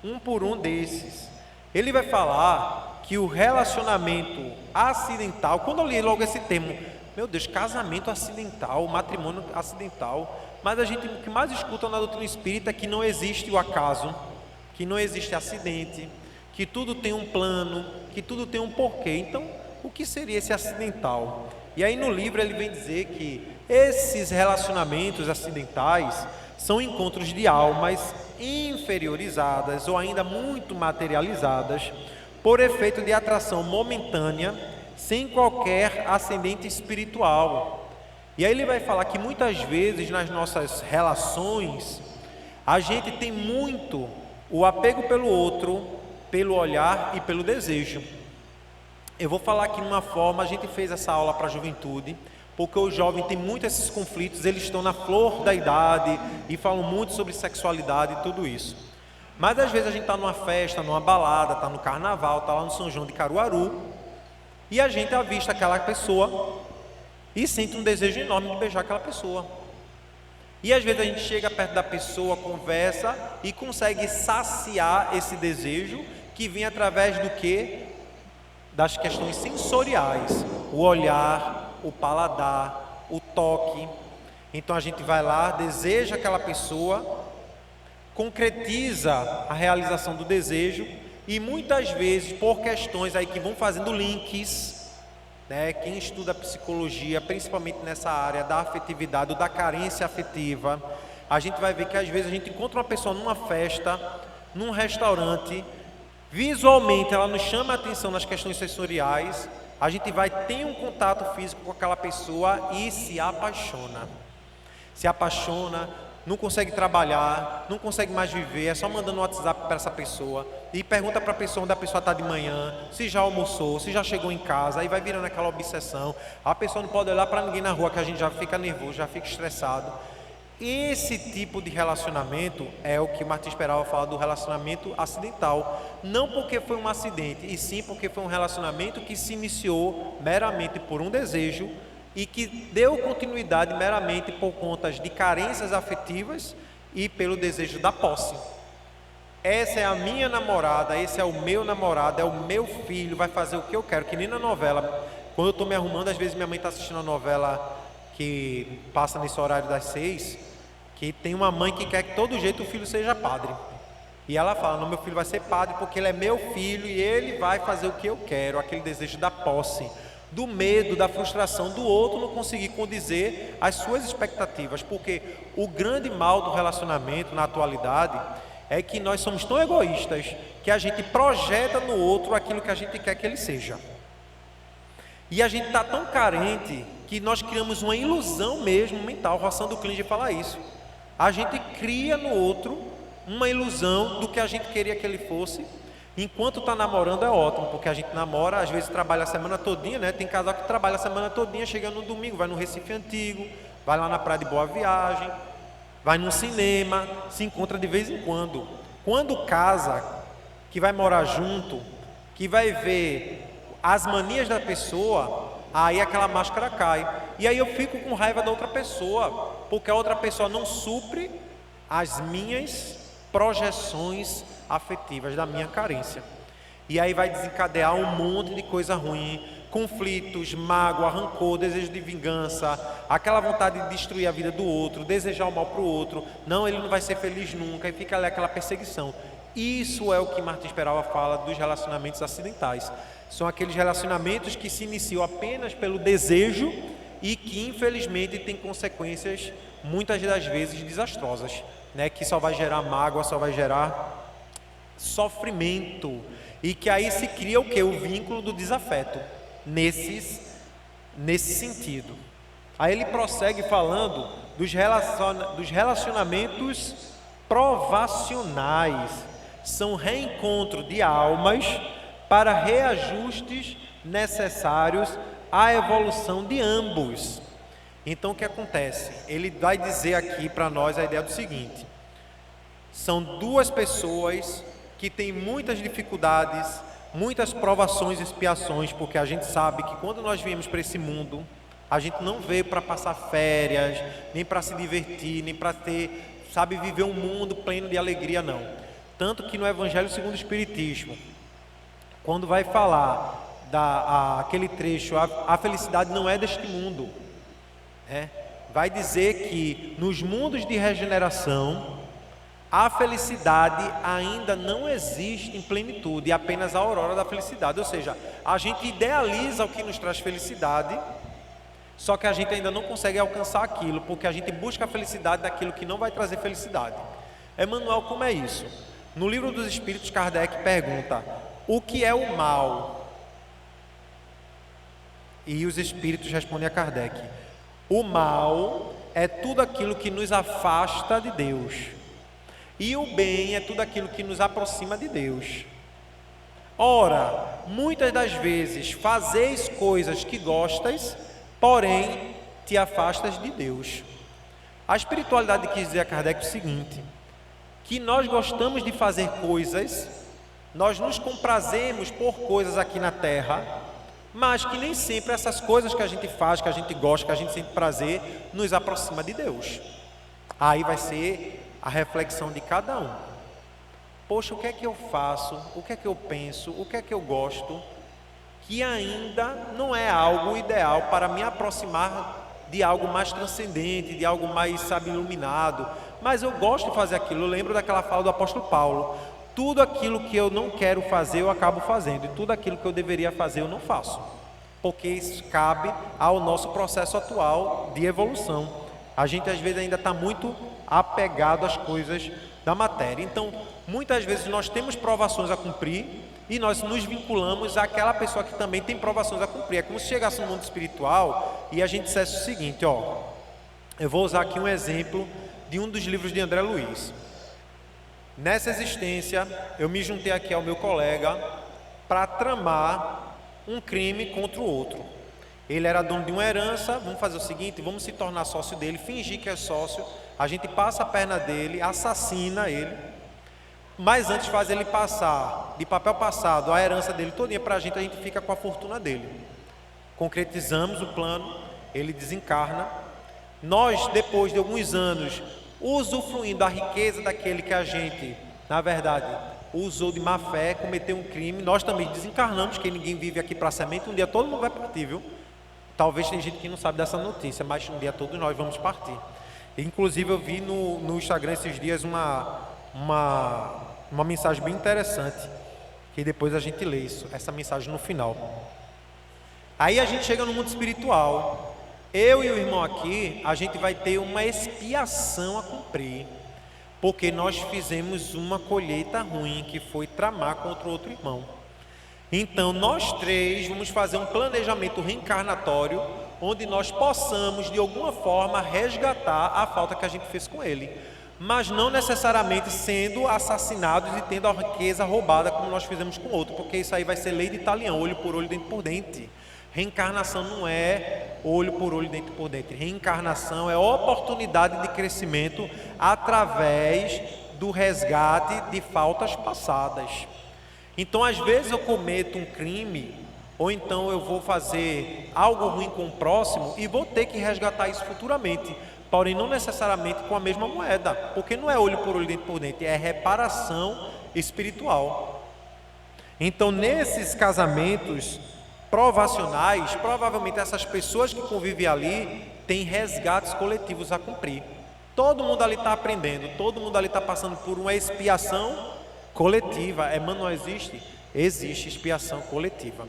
um por um desses. Ele vai falar que o relacionamento acidental, quando eu li logo esse termo, meu Deus, casamento acidental, matrimônio acidental, mas o que mais escuta na doutrina espírita é que não existe o acaso, que não existe acidente, que tudo tem um plano, que tudo tem um porquê. Então, o que seria esse acidental? E aí no livro ele vem dizer que esses relacionamentos acidentais são encontros de almas inferiorizadas ou ainda muito materializadas por efeito de atração momentânea, sem qualquer ascendente espiritual. E aí ele vai falar que muitas vezes nas nossas relações a gente tem muito o apego pelo outro, pelo olhar e pelo desejo. Eu vou falar aqui de uma forma, a gente fez essa aula para a juventude, porque o jovem tem muito esses conflitos, eles estão na flor da idade e falam muito sobre sexualidade e tudo isso. Mas às vezes a gente está numa festa, numa balada, está no carnaval, está lá no São João de Caruaru, e a gente avista aquela pessoa e sente um desejo enorme de beijar aquela pessoa. E às vezes a gente chega perto da pessoa, conversa e consegue saciar esse desejo que vem através do quê? Das questões sensoriais, o olhar, o paladar, o toque. Então a gente vai lá, deseja aquela pessoa, concretiza a realização do desejo, E muitas vezes, por questões aí que vão fazendo links, né? Quem estuda psicologia, principalmente nessa área da afetividade ou da carência afetiva, a gente vai ver que às vezes a gente encontra uma pessoa numa festa, num restaurante, visualmente ela nos chama a atenção nas questões sensoriais, a gente vai ter um contato físico com aquela pessoa e se apaixona. Se apaixona, não consegue trabalhar, não consegue mais viver, é só mandando um WhatsApp para essa pessoa e pergunta para a pessoa onde a pessoa está de manhã, se já almoçou, se já chegou em casa, aí vai virando aquela obsessão. A pessoa não pode olhar para ninguém na rua, que a gente já fica nervoso, já fica estressado. Esse tipo de relacionamento é o que Martins Peralva fala do relacionamento acidental. Não porque foi um acidente, e sim porque foi um relacionamento que se iniciou meramente por um desejo e que deu continuidade meramente por conta de carências afetivas e pelo desejo da posse. Essa é a minha namorada, esse é o meu namorado, é o meu filho, vai fazer o que eu quero, que nem na novela. Quando eu estou me arrumando, às vezes minha mãe está assistindo a novela que passa nesse horário das 6, que tem uma mãe que quer que todo jeito o filho seja padre. E ela fala, não, meu filho vai ser padre porque ele é meu filho e ele vai fazer o que eu quero, aquele desejo da posse, do medo, da frustração do outro não conseguir condizer às suas expectativas, porque o grande mal do relacionamento na atualidade é que nós somos tão egoístas que a gente projeta no outro aquilo que a gente quer que ele seja. E a gente está tão carente que nós criamos uma ilusão mesmo mental, Roçando Clinge fala isso. A gente cria no outro uma ilusão do que a gente queria que ele fosse. Enquanto está namorando é ótimo, porque a gente namora, às vezes trabalha a semana todinha, né? Tem casal que trabalha a semana todinha, chega no domingo, vai no Recife Antigo, vai lá na Praia de Boa Viagem, vai no cinema, se encontra de vez em quando. Quando casa, que vai morar junto, que vai ver as manias da pessoa, aí aquela máscara cai. E aí eu fico com raiva da outra pessoa, porque a outra pessoa não supre as minhas projeções afetivas, da minha carência. E aí vai desencadear um monte de coisa ruim, conflitos, mágoa, rancor, desejo de vingança, aquela vontade de destruir a vida do outro, desejar o mal para o outro, não, ele não vai ser feliz nunca, e fica ali aquela perseguição. Isso é o que Martins Peralva fala dos relacionamentos acidentais. São aqueles relacionamentos que se iniciam apenas pelo desejo e que infelizmente têm consequências muitas das vezes desastrosas, né? Que só vai gerar mágoa, só vai gerar sofrimento, e que aí se cria o que? O vínculo do desafeto nesse sentido. Aí ele prossegue falando dos relacionamentos provacionais. São reencontro de almas para reajustes necessários à evolução de ambos. Então o que acontece? Ele vai dizer aqui para nós a ideia do seguinte: são duas pessoas que têm muitas dificuldades, muitas provações e expiações, porque a gente sabe que quando nós viemos para esse mundo, a gente não veio para passar férias, nem para se divertir, nem para ter, sabe, viver um mundo pleno de alegria, não. Tanto que no Evangelho segundo o Espiritismo, quando vai falar aquele trecho, a felicidade não é deste mundo, né? Vai dizer que nos mundos de regeneração, a felicidade ainda não existe em plenitude, é apenas a aurora da felicidade. Ou seja, a gente idealiza o que nos traz felicidade, só que a gente ainda não consegue alcançar aquilo, porque a gente busca a felicidade daquilo que não vai trazer felicidade. Emmanuel, como é isso? No Livro dos Espíritos, Kardec pergunta: o que é o mal? E os Espíritos respondem a Kardec: o mal é tudo aquilo que nos afasta de Deus, e o bem é tudo aquilo que nos aproxima de Deus. Ora, muitas das vezes fazeis coisas que gostais, porém te afastas de Deus. A espiritualidade quis dizer a Kardec o seguinte: que nós gostamos de fazer coisas, nós nos comprazemos por coisas aqui na terra, mas que nem sempre essas coisas que a gente faz, que a gente gosta, que a gente sente prazer, nos aproxima de Deus. Aí vai ser a reflexão de cada um. Poxa, o que é que eu faço? O que é que eu penso? O que é que eu gosto? Que ainda não é algo ideal para me aproximar de algo mais transcendente, de algo mais, sabe, iluminado. Mas eu gosto de fazer aquilo. Eu lembro daquela fala do apóstolo Paulo: tudo aquilo que eu não quero fazer eu acabo fazendo, e tudo aquilo que eu deveria fazer eu não faço, porque isso cabe ao nosso processo atual de evolução. A gente às vezes ainda está muito apegado às coisas da matéria. Então, muitas vezes nós temos provações a cumprir e nós nos vinculamos àquela pessoa que também tem provações a cumprir. É como se chegasse no mundo espiritual e a gente dissesse o seguinte, ó, eu vou usar aqui um exemplo de um dos livros de André Luiz. Nessa existência, eu me juntei aqui ao meu colega para tramar um crime contra o outro. Ele era dono de uma herança, vamos fazer o seguinte, vamos se tornar sócio dele, fingir que é sócio, a gente passa a perna dele, assassina ele, mas antes faz ele passar, de papel passado, a herança dele todinha para a gente fica com a fortuna dele. Concretizamos o plano, ele desencarna, nós, depois de alguns anos, usufruindo da riqueza daquele que a gente, na verdade, usou de má fé, cometeu um crime, nós também desencarnamos, que ninguém vive aqui para semente, um dia todo mundo vai partir, viu? Talvez tem gente que não sabe dessa notícia, mas um dia todos nós vamos partir. Inclusive eu vi no Instagram esses dias uma mensagem bem interessante, que depois a gente lê essa mensagem no final. Aí a gente chega no mundo espiritual. Eu e o irmão aqui, a gente vai ter uma expiação a cumprir, porque nós fizemos uma colheita ruim, que foi tramar contra o outro irmão. Então nós três vamos fazer um planejamento reencarnatório, onde nós possamos de alguma forma resgatar a falta que a gente fez com ele, mas não necessariamente sendo assassinados e tendo a riqueza roubada como nós fizemos com o outro, porque isso aí vai ser lei de Italião, olho por olho, dente por dente. Reencarnação não é olho por olho, dente por dente. Reencarnação é oportunidade de crescimento através do resgate de faltas passadas. Então, às vezes eu cometo um crime, ou então eu vou fazer algo ruim com o próximo e vou ter que resgatar isso futuramente, porém não necessariamente com a mesma moeda, porque não é olho por olho, dente por dente, é reparação espiritual. Então, nesses casamentos provacionais, provavelmente essas pessoas que convivem ali têm resgates coletivos a cumprir. Todo mundo ali está aprendendo, todo mundo ali está passando por uma expiação coletiva. Emmanuel existe? Existe expiação coletiva.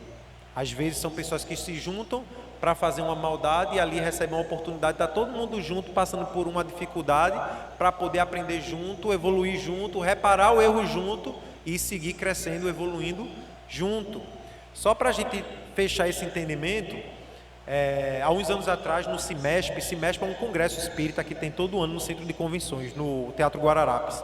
Às vezes são pessoas que se juntam para fazer uma maldade e ali recebem uma oportunidade de estar todo mundo junto, passando por uma dificuldade, para poder aprender junto, evoluir junto, reparar o erro junto e seguir crescendo, evoluindo junto. Só para a gente fechar esse entendimento, há uns anos atrás no CIMESP é um congresso espírita que tem todo ano no Centro de Convenções, no Teatro Guararapes.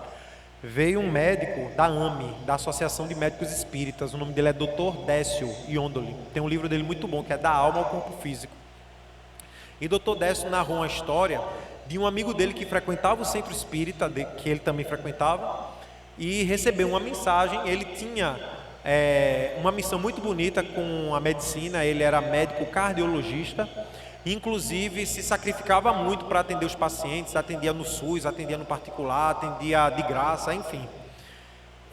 Veio um médico da AME, da Associação de Médicos Espíritas, o nome dele é Dr. Décio Iondoli. Tem um livro dele muito bom, que é Da Alma ao Corpo Físico. E Dr. Décio narrou uma história de um amigo dele que frequentava o centro espírita, que ele também frequentava, e recebeu uma mensagem. Ele tinha uma missão muito bonita com a medicina, ele era médico cardiologista, inclusive se sacrificava muito para atender os pacientes, atendia no SUS, atendia no particular, atendia de graça, enfim.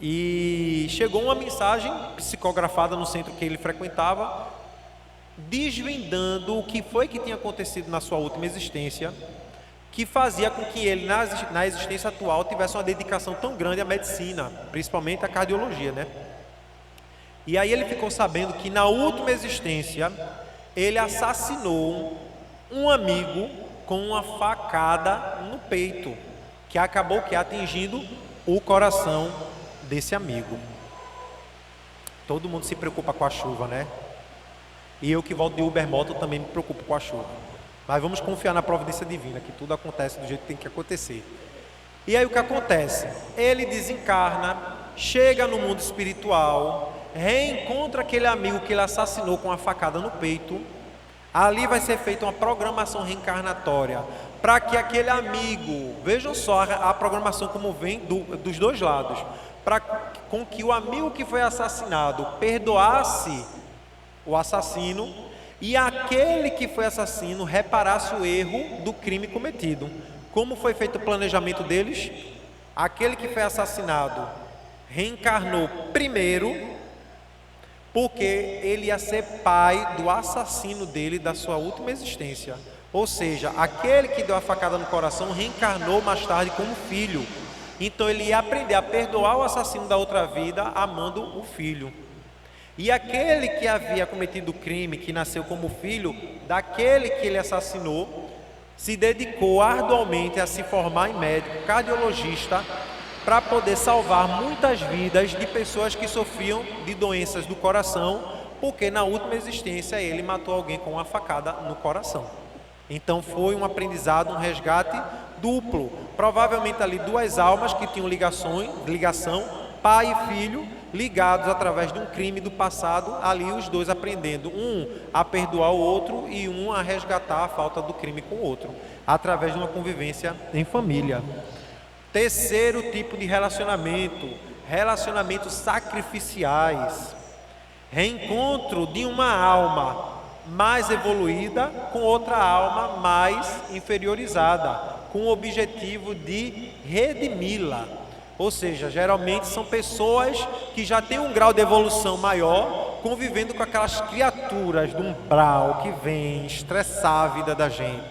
E chegou uma mensagem psicografada no centro que ele frequentava, desvendando o que foi que tinha acontecido na sua última existência, que fazia com que ele, na existência atual, tivesse uma dedicação tão grande à medicina, principalmente à cardiologia, né? E aí ele ficou sabendo que na última existência ele assassinou um amigo com uma facada no peito, que acabou atingindo o coração desse amigo. Todo mundo se preocupa com a chuva, né? E eu que volto de Ubermoto também me preocupo com a chuva. Mas vamos confiar na providência divina, que tudo acontece do jeito que tem que acontecer. E aí o que acontece? Ele desencarna, chega no mundo espiritual, reencontra aquele amigo que ele assassinou com a facada no peito. Ali vai ser feita uma programação reencarnatória para que aquele amigo, vejam só a programação como vem dos dois lados, com que o amigo que foi assassinado perdoasse o assassino e aquele que foi assassino reparasse o erro do crime cometido. Como foi feito o planejamento deles? Aquele que foi assassinado reencarnou primeiro, porque ele ia ser pai do assassino dele da sua última existência. Ou seja, aquele que deu a facada no coração reencarnou mais tarde como filho. Então ele ia aprender a perdoar o assassino da outra vida amando o filho. E aquele que havia cometido o crime, que nasceu como filho daquele que ele assassinou, se dedicou arduamente a se formar em médico, cardiologista, para poder salvar muitas vidas de pessoas que sofriam de doenças do coração, porque na última existência ele matou alguém com uma facada no coração. Então foi um aprendizado, um resgate duplo. Provavelmente ali duas almas que tinham ligação, pai e filho, ligados através de um crime do passado, ali os dois aprendendo, um a perdoar o outro e um a resgatar a falta do crime com o outro, através de uma convivência em família. Terceiro tipo de relacionamento, relacionamentos sacrificiais. Reencontro de uma alma mais evoluída com outra alma mais inferiorizada, com o objetivo de redimi-la. Ou seja, geralmente são pessoas que já têm um grau de evolução maior, convivendo com aquelas criaturas do umbral que vêm estressar a vida da gente,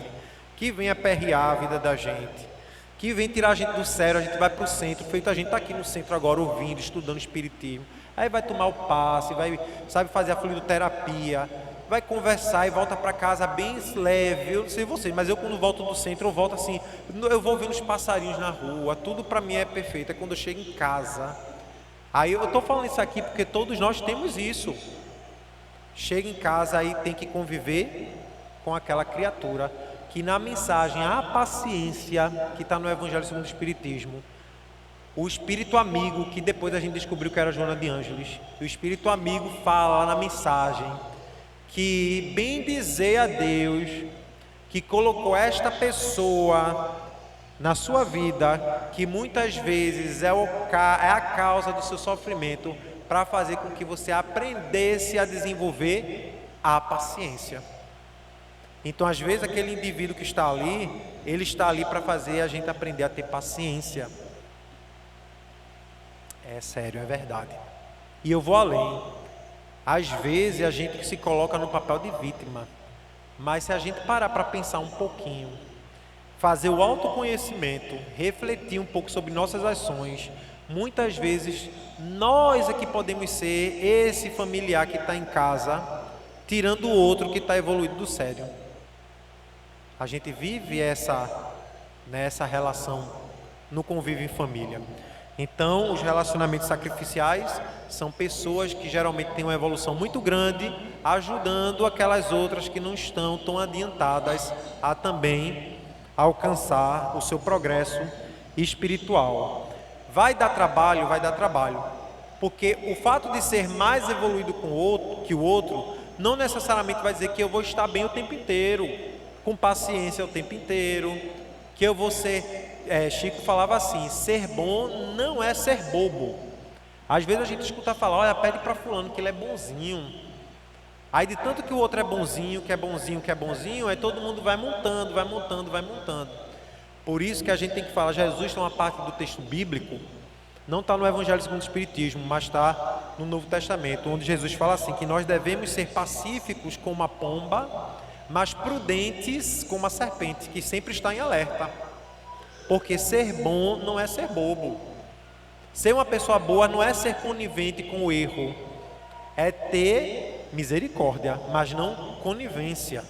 que vêm aperrear a vida da gente, que vem tirar a gente do sério. A gente vai para o centro, feito a gente está aqui no centro agora ouvindo, estudando espiritismo, aí vai tomar o passe, vai, sabe, fazer a fluidoterapia, vai conversar e volta para casa bem leve. Eu não sei vocês, mas eu quando volto do centro, eu volto assim, eu vou vendo os passarinhos na rua, tudo para mim é perfeito. É quando eu chego em casa, aí eu estou falando isso aqui porque todos nós temos isso. Chega em casa, aí tem que conviver com aquela criatura que na mensagem a paciência, que está no Evangelho segundo o Espiritismo, o espírito amigo, que depois a gente descobriu que era Joana de Ângeles, o espírito amigo fala na mensagem que bem dizer a Deus que colocou esta pessoa na sua vida, que muitas vezes é a causa do seu sofrimento, para fazer com que você aprendesse a desenvolver a paciência. Então, às vezes, aquele indivíduo que está ali, ele está ali para fazer a gente aprender a ter paciência. É sério, é verdade. E eu vou além. Às vezes a gente se coloca no papel de vítima, mas se a gente parar para pensar um pouquinho, fazer o autoconhecimento, refletir um pouco sobre nossas ações, muitas vezes nós é que podemos ser esse familiar que está em casa, tirando o outro que está evoluído do sério. A gente vive nessa relação no convívio em família. Então, os relacionamentos sacrificiais são pessoas que geralmente têm uma evolução muito grande, ajudando aquelas outras que não estão tão adiantadas a também alcançar o seu progresso espiritual. Vai dar trabalho, porque o fato de ser mais evoluído que o outro, não necessariamente vai dizer que eu vou estar bem o tempo inteiro, com paciência o tempo inteiro, que eu vou ser... Chico falava assim, ser bom não é ser bobo. Às vezes a gente escuta falar, olha, pede para fulano que ele é bonzinho. Aí de tanto que o outro é bonzinho, que é bonzinho, aí todo mundo vai montando. Por isso que a gente tem que falar, Jesus tem uma parte do texto bíblico, não está no Evangelho segundo o Espiritismo, mas está no Novo Testamento, onde Jesus fala assim, que nós devemos ser pacíficos como a pomba, mas prudentes como a serpente, que sempre está em alerta. Porque ser bom não é ser bobo. Ser uma pessoa boa não é ser conivente com o erro. É ter misericórdia, mas não conivência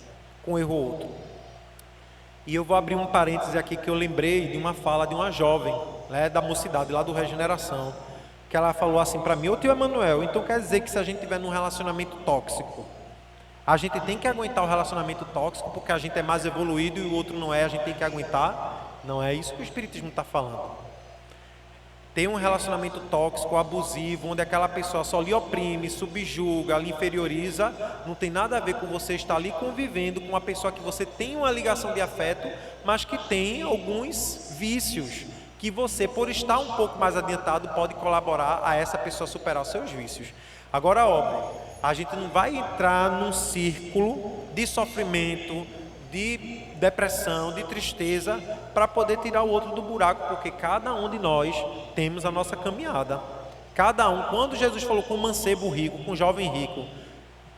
com o erro outro. E eu vou abrir um parêntese aqui que eu lembrei de uma fala de uma jovem, né, da mocidade, lá do Regeneração, que ela falou assim para mim, ô tio Emanuel, então quer dizer que se a gente tiver num relacionamento tóxico, a gente tem que aguentar o relacionamento tóxico porque a gente é mais evoluído e o outro não é, a gente tem que aguentar? Não é isso que o Espiritismo está falando. Tem um relacionamento tóxico, abusivo, onde aquela pessoa só lhe oprime, subjuga, lhe inferioriza, não tem nada a ver com você estar ali convivendo com uma pessoa que você tem uma ligação de afeto, mas que tem alguns vícios, que você, por estar um pouco mais adiantado, pode colaborar a essa pessoa superar os seus vícios. Agora, óbvio, a gente não vai entrar num círculo de sofrimento, de depressão, de tristeza, para poder tirar o outro do buraco, porque cada um de nós temos a nossa caminhada. Cada um, quando Jesus falou com o mancebo rico, com o jovem rico,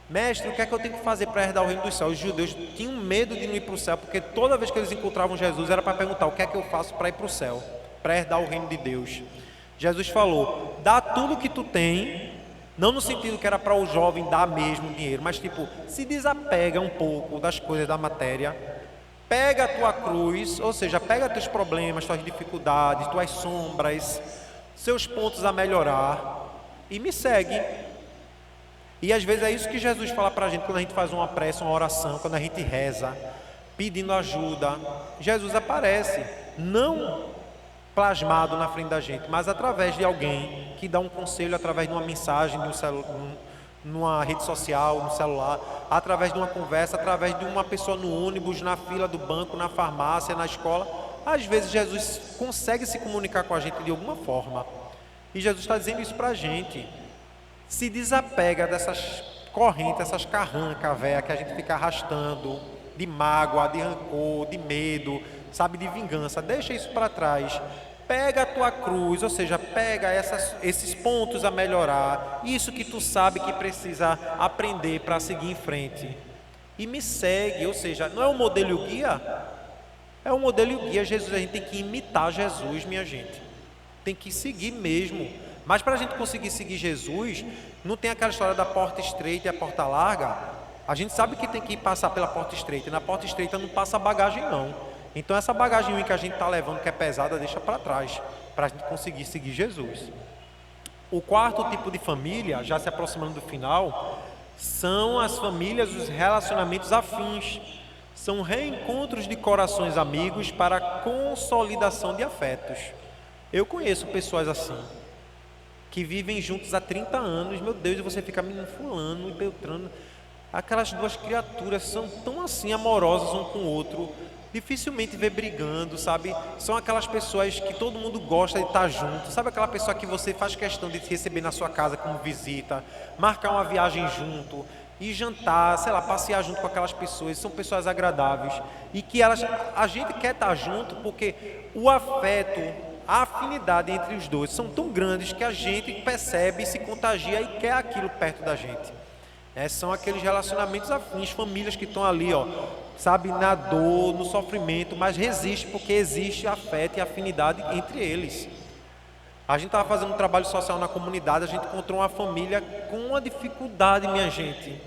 mestre, o que é que eu tenho que fazer para herdar o reino dos céus? Os judeus tinham medo de não ir para o céu, porque toda vez que eles encontravam Jesus era para perguntar, o que é que eu faço para ir para o céu? para herdar o reino de Deus. Jesus falou, dá tudo que tu tem, não no sentido que era para o jovem dar mesmo dinheiro, mas tipo, se desapega um pouco das coisas da matéria, pega a tua cruz, ou seja, pega teus problemas, tuas dificuldades, tuas sombras, seus pontos a melhorar e me segue. E às vezes é isso que Jesus fala para a gente quando a gente faz uma prece, uma oração, quando a gente reza, pedindo ajuda. Jesus aparece, não plasmado na frente da gente, mas através de alguém que dá um conselho, através de uma mensagem, numa rede social, no celular, através de uma conversa, através de uma pessoa no ônibus, na fila do banco, na farmácia, na escola. Às vezes Jesus consegue se comunicar com a gente de alguma forma. E Jesus está dizendo isso para a gente. Se desapega dessas correntes, essas carrancas, velha, que a gente fica arrastando, de mágoa, de rancor, de medo, sabe, de vingança. Deixa isso para trás. Pega a tua cruz, ou seja, pega esses pontos a melhorar, isso que tu sabe que precisa aprender para seguir em frente. E me segue, ou seja, não é um modelo e o guia? É um modelo e o guia. Jesus, a gente tem que imitar Jesus, minha gente. Tem que seguir mesmo. Mas para a gente conseguir seguir Jesus, não tem aquela história da porta estreita e a porta larga. A gente sabe que tem que passar pela porta estreita, e na porta estreita não passa bagagem não. Então essa bagagem que a gente está levando, que é pesada, deixa para trás, para a gente conseguir seguir Jesus. O quarto tipo de família, já se aproximando do final, são as famílias, os relacionamentos afins. São reencontros de corações amigos para a consolidação de afetos. Eu conheço pessoas assim, que vivem juntos há 30 anos, meu Deus, e você fica, menino, fulano e Beltrano. Aquelas duas criaturas são tão assim amorosas um com o outro, dificilmente vê brigando, sabe? São aquelas pessoas que todo mundo gosta de estar junto, sabe? Aquela pessoa que você faz questão de receber na sua casa como visita, marcar uma viagem junto, e jantar, sei lá, passear junto com aquelas pessoas. São pessoas agradáveis e que a gente quer estar junto porque o afeto, a afinidade entre os dois são tão grandes que a gente percebe, se contagia e quer aquilo perto da gente. São aqueles relacionamentos afins, famílias que estão ali, ó, sabe, na dor, no sofrimento, mas resiste porque existe afeto e afinidade entre eles. A gente estava fazendo um trabalho social na comunidade, a gente encontrou uma família com uma dificuldade, minha gente.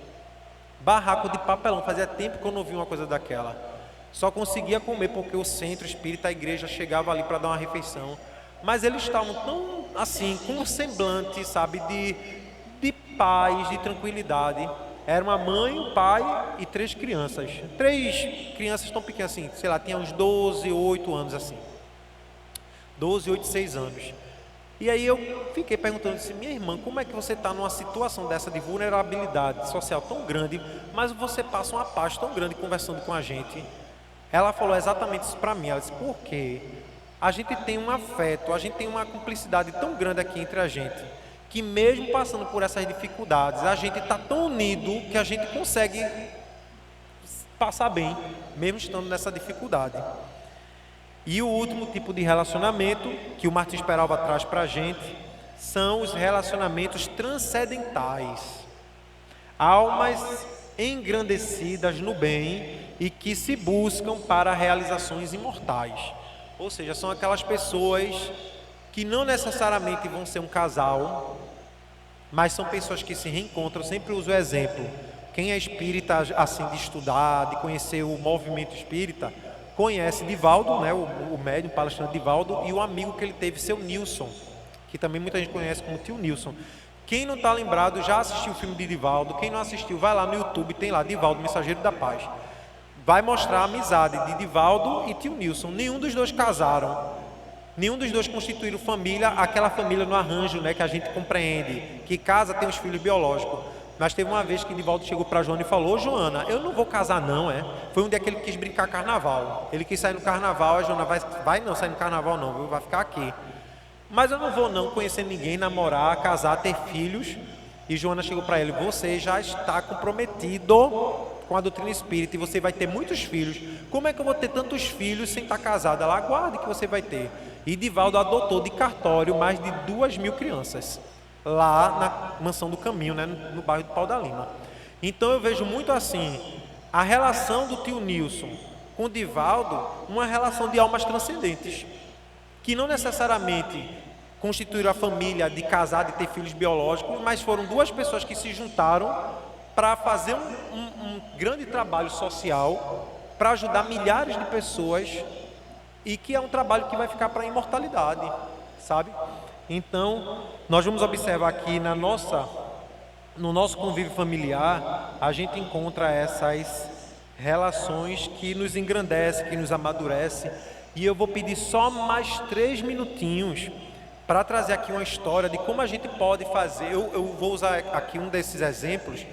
Barraco de papelão, fazia tempo que eu não vi uma coisa daquela. Só conseguia comer porque o centro espírita, a igreja, chegava ali para dar uma refeição. Mas eles estavam tão assim, com um semblante, sabe, de paz, de tranquilidade. Era uma mãe, um pai e 3 crianças. 3 crianças tão pequenas assim, sei lá, tinha uns 12, 8 anos assim. 12, 8, 6 anos. E aí eu fiquei perguntando assim, minha irmã, como é que você está numa situação dessa de vulnerabilidade social tão grande, mas você passa uma paz tão grande conversando com a gente? Ela falou exatamente isso para mim. Ela disse, por quê? A gente tem um afeto, a gente tem uma cumplicidade tão grande aqui entre a gente, que mesmo passando por essas dificuldades, a gente está tão unido que a gente consegue passar bem, mesmo estando nessa dificuldade. E o último tipo de relacionamento que o Martins Peralva traz para a gente são os relacionamentos transcendentais. Almas engrandecidas no bem e que se buscam para realizações imortais. Ou seja, são aquelas pessoas que não necessariamente vão ser um casal, mas são pessoas que se reencontram. Eu sempre uso o exemplo. Quem é espírita, assim, de estudar, de conhecer o movimento espírita, conhece Divaldo, né, o médium, o palestrante Divaldo, e o amigo que ele teve, seu Nilson, que também muita gente conhece como tio Nilson. Quem não está lembrado, já assistiu o filme de Divaldo. Quem não assistiu, vai lá no YouTube, tem lá, Divaldo, Mensageiro da Paz. Vai mostrar a amizade de Divaldo e tio Nilson. Nenhum dos dois casaram. Nenhum dos dois constituíram família, aquela família no arranjo, né, que a gente compreende, que casa, tem os filhos biológicos. Mas teve uma vez que Divaldo chegou para Joana e falou, Joana, eu não vou casar não, Foi um dia que ele quis brincar carnaval. Ele quis sair no carnaval, a Joana, vai não sair no carnaval não, viu? Vai ficar aqui. Mas eu não vou não conhecer ninguém, namorar, casar, ter filhos. E Joana chegou para ele, você já está comprometido com a doutrina espírita e você vai ter muitos filhos. Como é que eu vou ter tantos filhos sem estar casado? Ela aguarde que você vai ter. E Divaldo adotou de cartório mais de 2.000 crianças. Lá na Mansão do Caminho, né, no bairro do Pau da Lima. Então eu vejo muito assim, a relação do tio Nilson com o Divaldo, uma relação de almas transcendentes. que não necessariamente constituíram a família de casar, de ter filhos biológicos, mas foram duas pessoas que se juntaram para fazer um grande trabalho social, para ajudar milhares de pessoas, e que é um trabalho que vai ficar para a imortalidade, sabe? Então, nós vamos observar aqui no nosso convívio familiar, a gente encontra essas relações que nos engrandecem, que nos amadurecem. E eu vou pedir só mais 3 minutinhos para trazer aqui uma história de como a gente pode fazer. Eu vou usar aqui um desses exemplos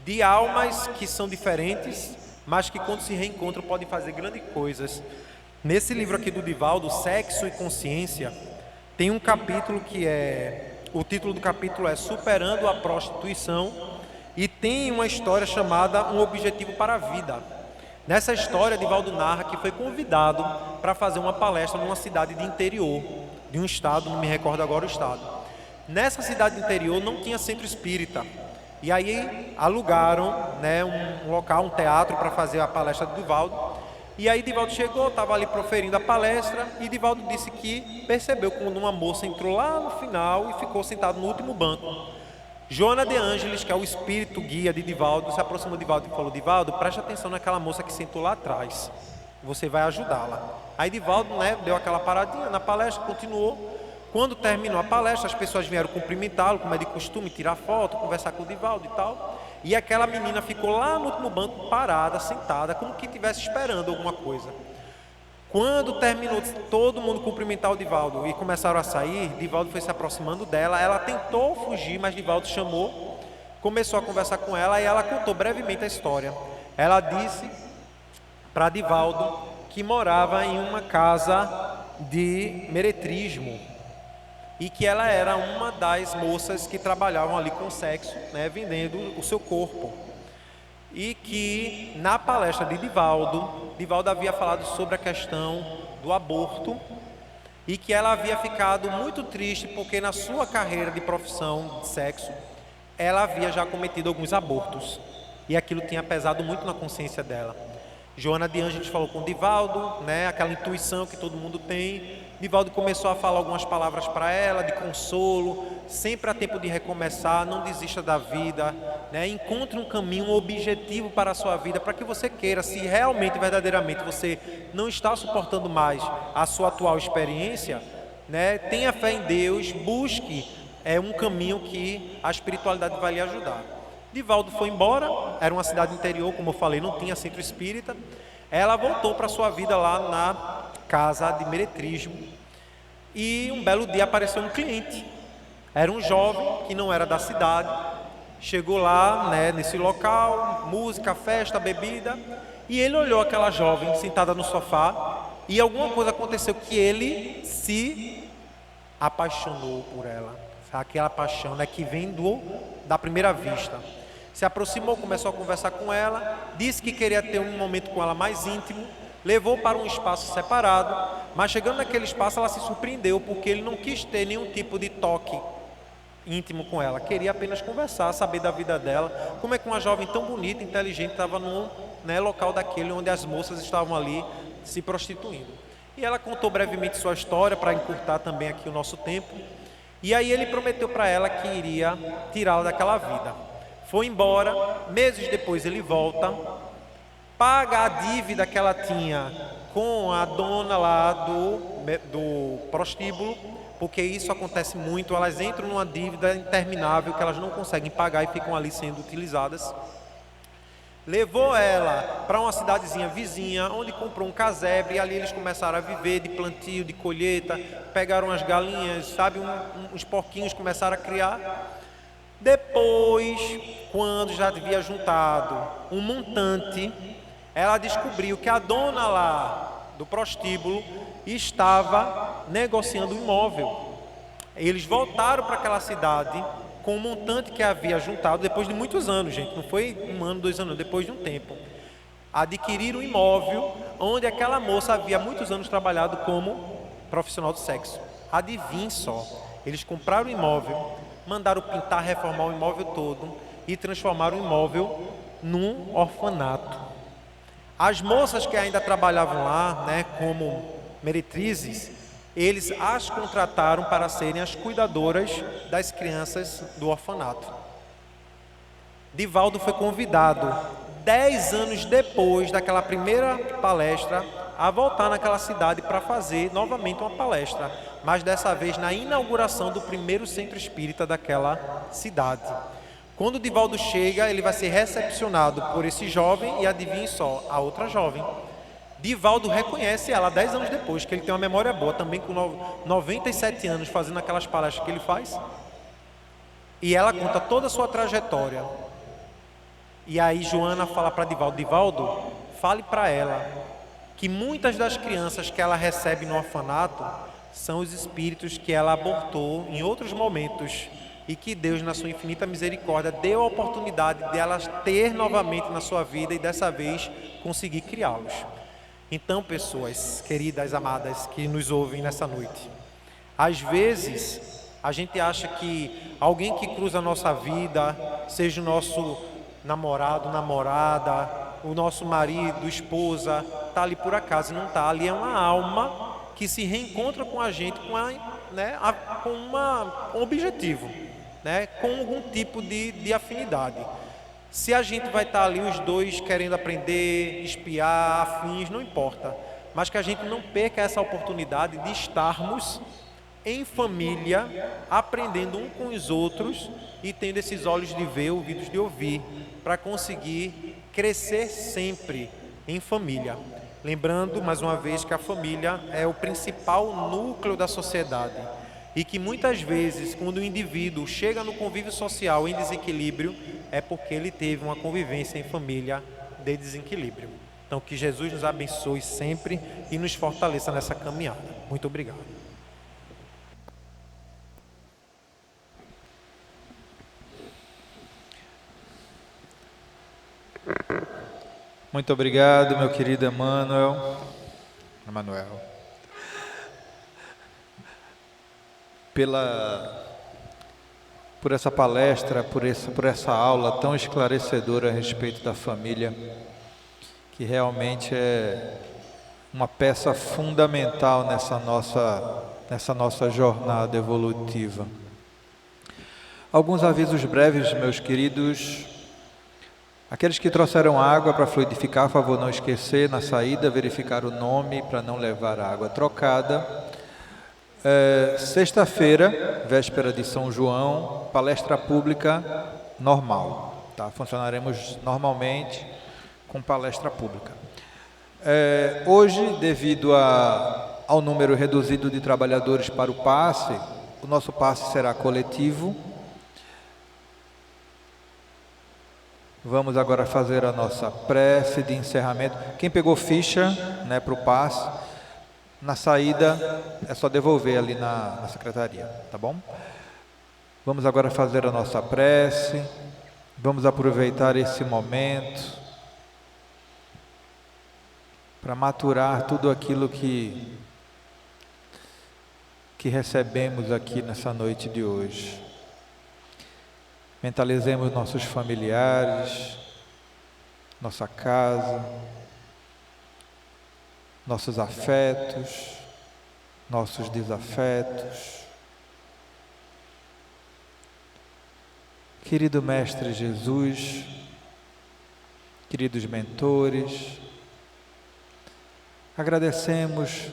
de almas que são diferentes, mas que quando se reencontram podem fazer grandes coisas. Nesse livro aqui do Divaldo, Sexo e Consciência, tem um capítulo o título do capítulo é Superando a Prostituição, e tem uma história chamada Um Objetivo para a Vida. Nessa história, Divaldo narra que foi convidado para fazer uma palestra numa cidade de interior, de um estado, não me recordo agora o estado. Nessa cidade de interior não tinha centro espírita, e aí alugaram, né, um local, um teatro para fazer a palestra de Divaldo. E aí Divaldo chegou, estava ali proferindo a palestra, e Divaldo disse que percebeu quando uma moça entrou lá no final e ficou sentado no último banco. Joana de Ângeles, que é o espírito guia de Divaldo, se aproximou de Divaldo e falou: Divaldo, preste atenção naquela moça que sentou lá atrás, você vai ajudá-la. Aí Divaldo, né, deu aquela paradinha na palestra, continuou. Quando terminou a palestra, as pessoas vieram cumprimentá-lo, como é de costume, tirar foto, conversar com o Divaldo e tal. E aquela menina ficou lá no último banco, parada, sentada, como que estivesse esperando alguma coisa. Quando terminou todo mundo cumprimentar o Divaldo e começaram a sair, Divaldo foi se aproximando dela. Ela tentou fugir, mas Divaldo chamou, começou a conversar com ela e ela contou brevemente a história. Ela disse para Divaldo que morava em uma casa de meretrismo e que ela era uma das moças que trabalhavam ali com sexo, né, vendendo o seu corpo. E que na palestra de Divaldo havia falado sobre a questão do aborto e que ela havia ficado muito triste porque na sua carreira de profissão de sexo ela havia já cometido alguns abortos e aquilo tinha pesado muito na consciência dela. Joana de Ângeles falou com Divaldo, né, aquela intuição que todo mundo tem. Divaldo começou a falar algumas palavras para ela, de consolo, sempre há tempo de recomeçar, não desista da vida, né? Encontre um caminho, um objetivo para a sua vida, para que você queira, se realmente, verdadeiramente, você não está suportando mais a sua atual experiência, né? Tenha fé em Deus, busque um caminho que a espiritualidade vai lhe ajudar. Divaldo foi embora, era uma cidade interior, como eu falei, não tinha centro espírita. Ela voltou para a sua vida lá na casa de meretrismo e um belo dia apareceu um cliente. Era um jovem que não era da cidade, chegou lá, né, nesse local, música, festa, bebida, e ele olhou aquela jovem sentada no sofá e alguma coisa aconteceu que ele se apaixonou por ela. Aquela paixão, né, que vem da primeira vista. Se aproximou, começou a conversar com ela, disse que queria ter um momento com ela mais íntimo, levou para um espaço separado, mas chegando naquele espaço ela se surpreendeu porque ele não quis ter nenhum tipo de toque íntimo com ela, queria apenas conversar, saber da vida dela, como é que uma jovem tão bonita, inteligente, estava num, né, local daquele onde as moças estavam ali se prostituindo. E ela contou brevemente sua história para encurtar também aqui o nosso tempo, e aí ele prometeu para ela que iria tirá-la daquela vida. Foi embora, meses depois ele volta, paga a dívida que ela tinha com a dona lá do prostíbulo, porque isso acontece muito, elas entram numa dívida interminável que elas não conseguem pagar e ficam ali sendo utilizadas. Levou ela para uma cidadezinha vizinha, onde comprou um casebre, e ali eles começaram a viver de plantio, de colheita, pegaram as galinhas, sabe, uns porquinhos, começaram a criar. Depois, quando já havia juntado um montante, ela descobriu que a dona lá do prostíbulo estava negociando um imóvel. Eles voltaram para aquela cidade com o montante que havia juntado depois de muitos anos, gente. Não foi 1 ano, 2 anos, depois de um tempo. Adquiriram um imóvel onde aquela moça havia muitos anos trabalhado como profissional de sexo. Adivinhe só, eles compraram o imóvel, mandaram pintar, reformar o imóvel todo e transformaram o imóvel num orfanato. As moças que ainda trabalhavam lá, né, como meretrizes, eles as contrataram para serem as cuidadoras das crianças do orfanato. Divaldo foi convidado 10 anos depois daquela primeira palestra a voltar naquela cidade para fazer novamente uma palestra, mas dessa vez na inauguração do primeiro centro espírita daquela cidade. Quando Divaldo chega, ele vai ser recepcionado por esse jovem e adivinhe só, a outra jovem. Divaldo reconhece ela 10 anos depois, que ele tem uma memória boa, também com 97 anos fazendo aquelas palestras que ele faz. E ela conta toda a sua trajetória. E aí Joana fala para Divaldo: Divaldo, fale para ela que muitas das crianças que ela recebe no orfanato são os espíritos que ela abortou em outros momentos e que Deus, na sua infinita misericórdia, deu a oportunidade de elas ter novamente na sua vida e dessa vez conseguir criá-los. Então, pessoas queridas, amadas, que nos ouvem nessa noite, às vezes a gente acha que alguém que cruza a nossa vida, seja o nosso namorado, namorada, o nosso marido, esposa, está ali por acaso, não está. Ali é uma alma que se reencontra com a gente com um objetivo, com algum tipo de afinidade. Se a gente vai estar ali os dois querendo aprender, espiar, afins, não importa, mas que a gente não perca essa oportunidade de estarmos em família, aprendendo um com os outros e tendo esses olhos de ver, ouvidos de ouvir, para conseguir crescer sempre em família. Lembrando, mais uma vez, que a família é o principal núcleo da sociedade e que muitas vezes, quando o indivíduo chega no convívio social em desequilíbrio, é porque ele teve uma convivência em família de desequilíbrio. Então, que Jesus nos abençoe sempre e nos fortaleça nessa caminhada. Muito obrigado. Muito obrigado, meu querido Emanuel, por essa palestra, por essa aula tão esclarecedora a respeito da família, que realmente é uma peça fundamental nessa nossa jornada evolutiva. Alguns avisos breves, meus queridos. Aqueles que trouxeram água para fluidificar, a favor não esquecer, na saída, verificar o nome para não levar água trocada. Sexta-feira, véspera de São João, palestra pública normal. Tá? Funcionaremos normalmente com palestra pública. Hoje, devido ao número reduzido de trabalhadores para o passe, o nosso passe será coletivo. Vamos agora fazer a nossa prece de encerramento. Quem pegou ficha para o passe, na saída é só devolver ali na secretaria, tá bom? Vamos agora fazer a nossa prece. Vamos aproveitar esse momento para maturar tudo aquilo que recebemos aqui nessa noite de hoje. Mentalizemos nossos familiares, nossa casa, nossos afetos, nossos desafetos. Querido Mestre Jesus, queridos mentores, agradecemos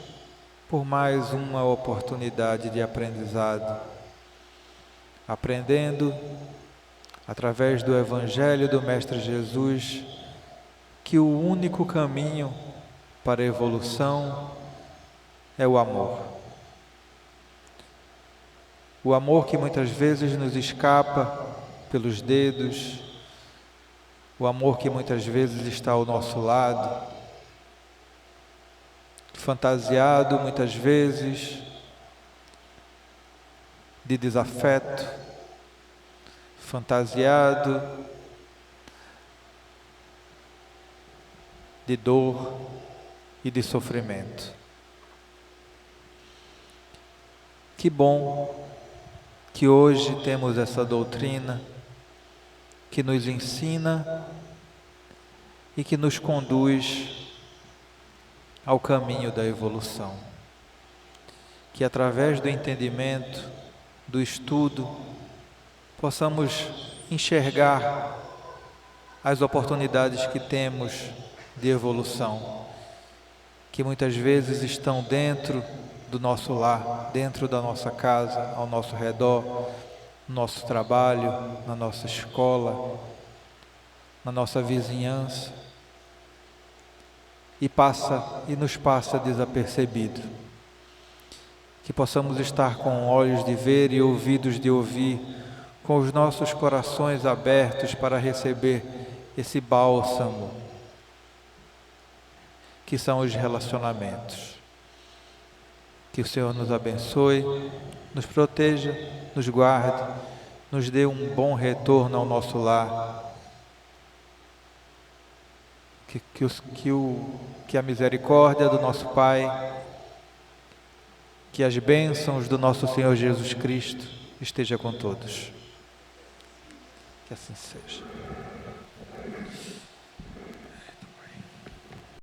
por mais uma oportunidade de aprendizado, aprendendo através do Evangelho do Mestre Jesus, que o único caminho para a evolução é o amor. O amor que muitas vezes nos escapa pelos dedos, o amor que muitas vezes está ao nosso lado, fantasiado muitas vezes de desafeto, fantasiado de dor e de sofrimento. Que bom que hoje temos essa doutrina que nos ensina e que nos conduz ao caminho da evolução. que através do entendimento, do estudo, possamos enxergar as oportunidades que temos de evolução, que muitas vezes estão dentro do nosso lar, dentro da nossa casa, ao nosso redor, no nosso trabalho, na nossa escola, na nossa vizinhança, e nos passa desapercebido. Que possamos estar com olhos de ver e ouvidos de ouvir, com os nossos corações abertos para receber esse bálsamo que são os relacionamentos. Que o Senhor nos abençoe, nos proteja, nos guarde, nos dê um bom retorno ao nosso lar. Que a misericórdia do nosso Pai, que as bênçãos do nosso Senhor Jesus Cristo esteja com todos. Que assim seja.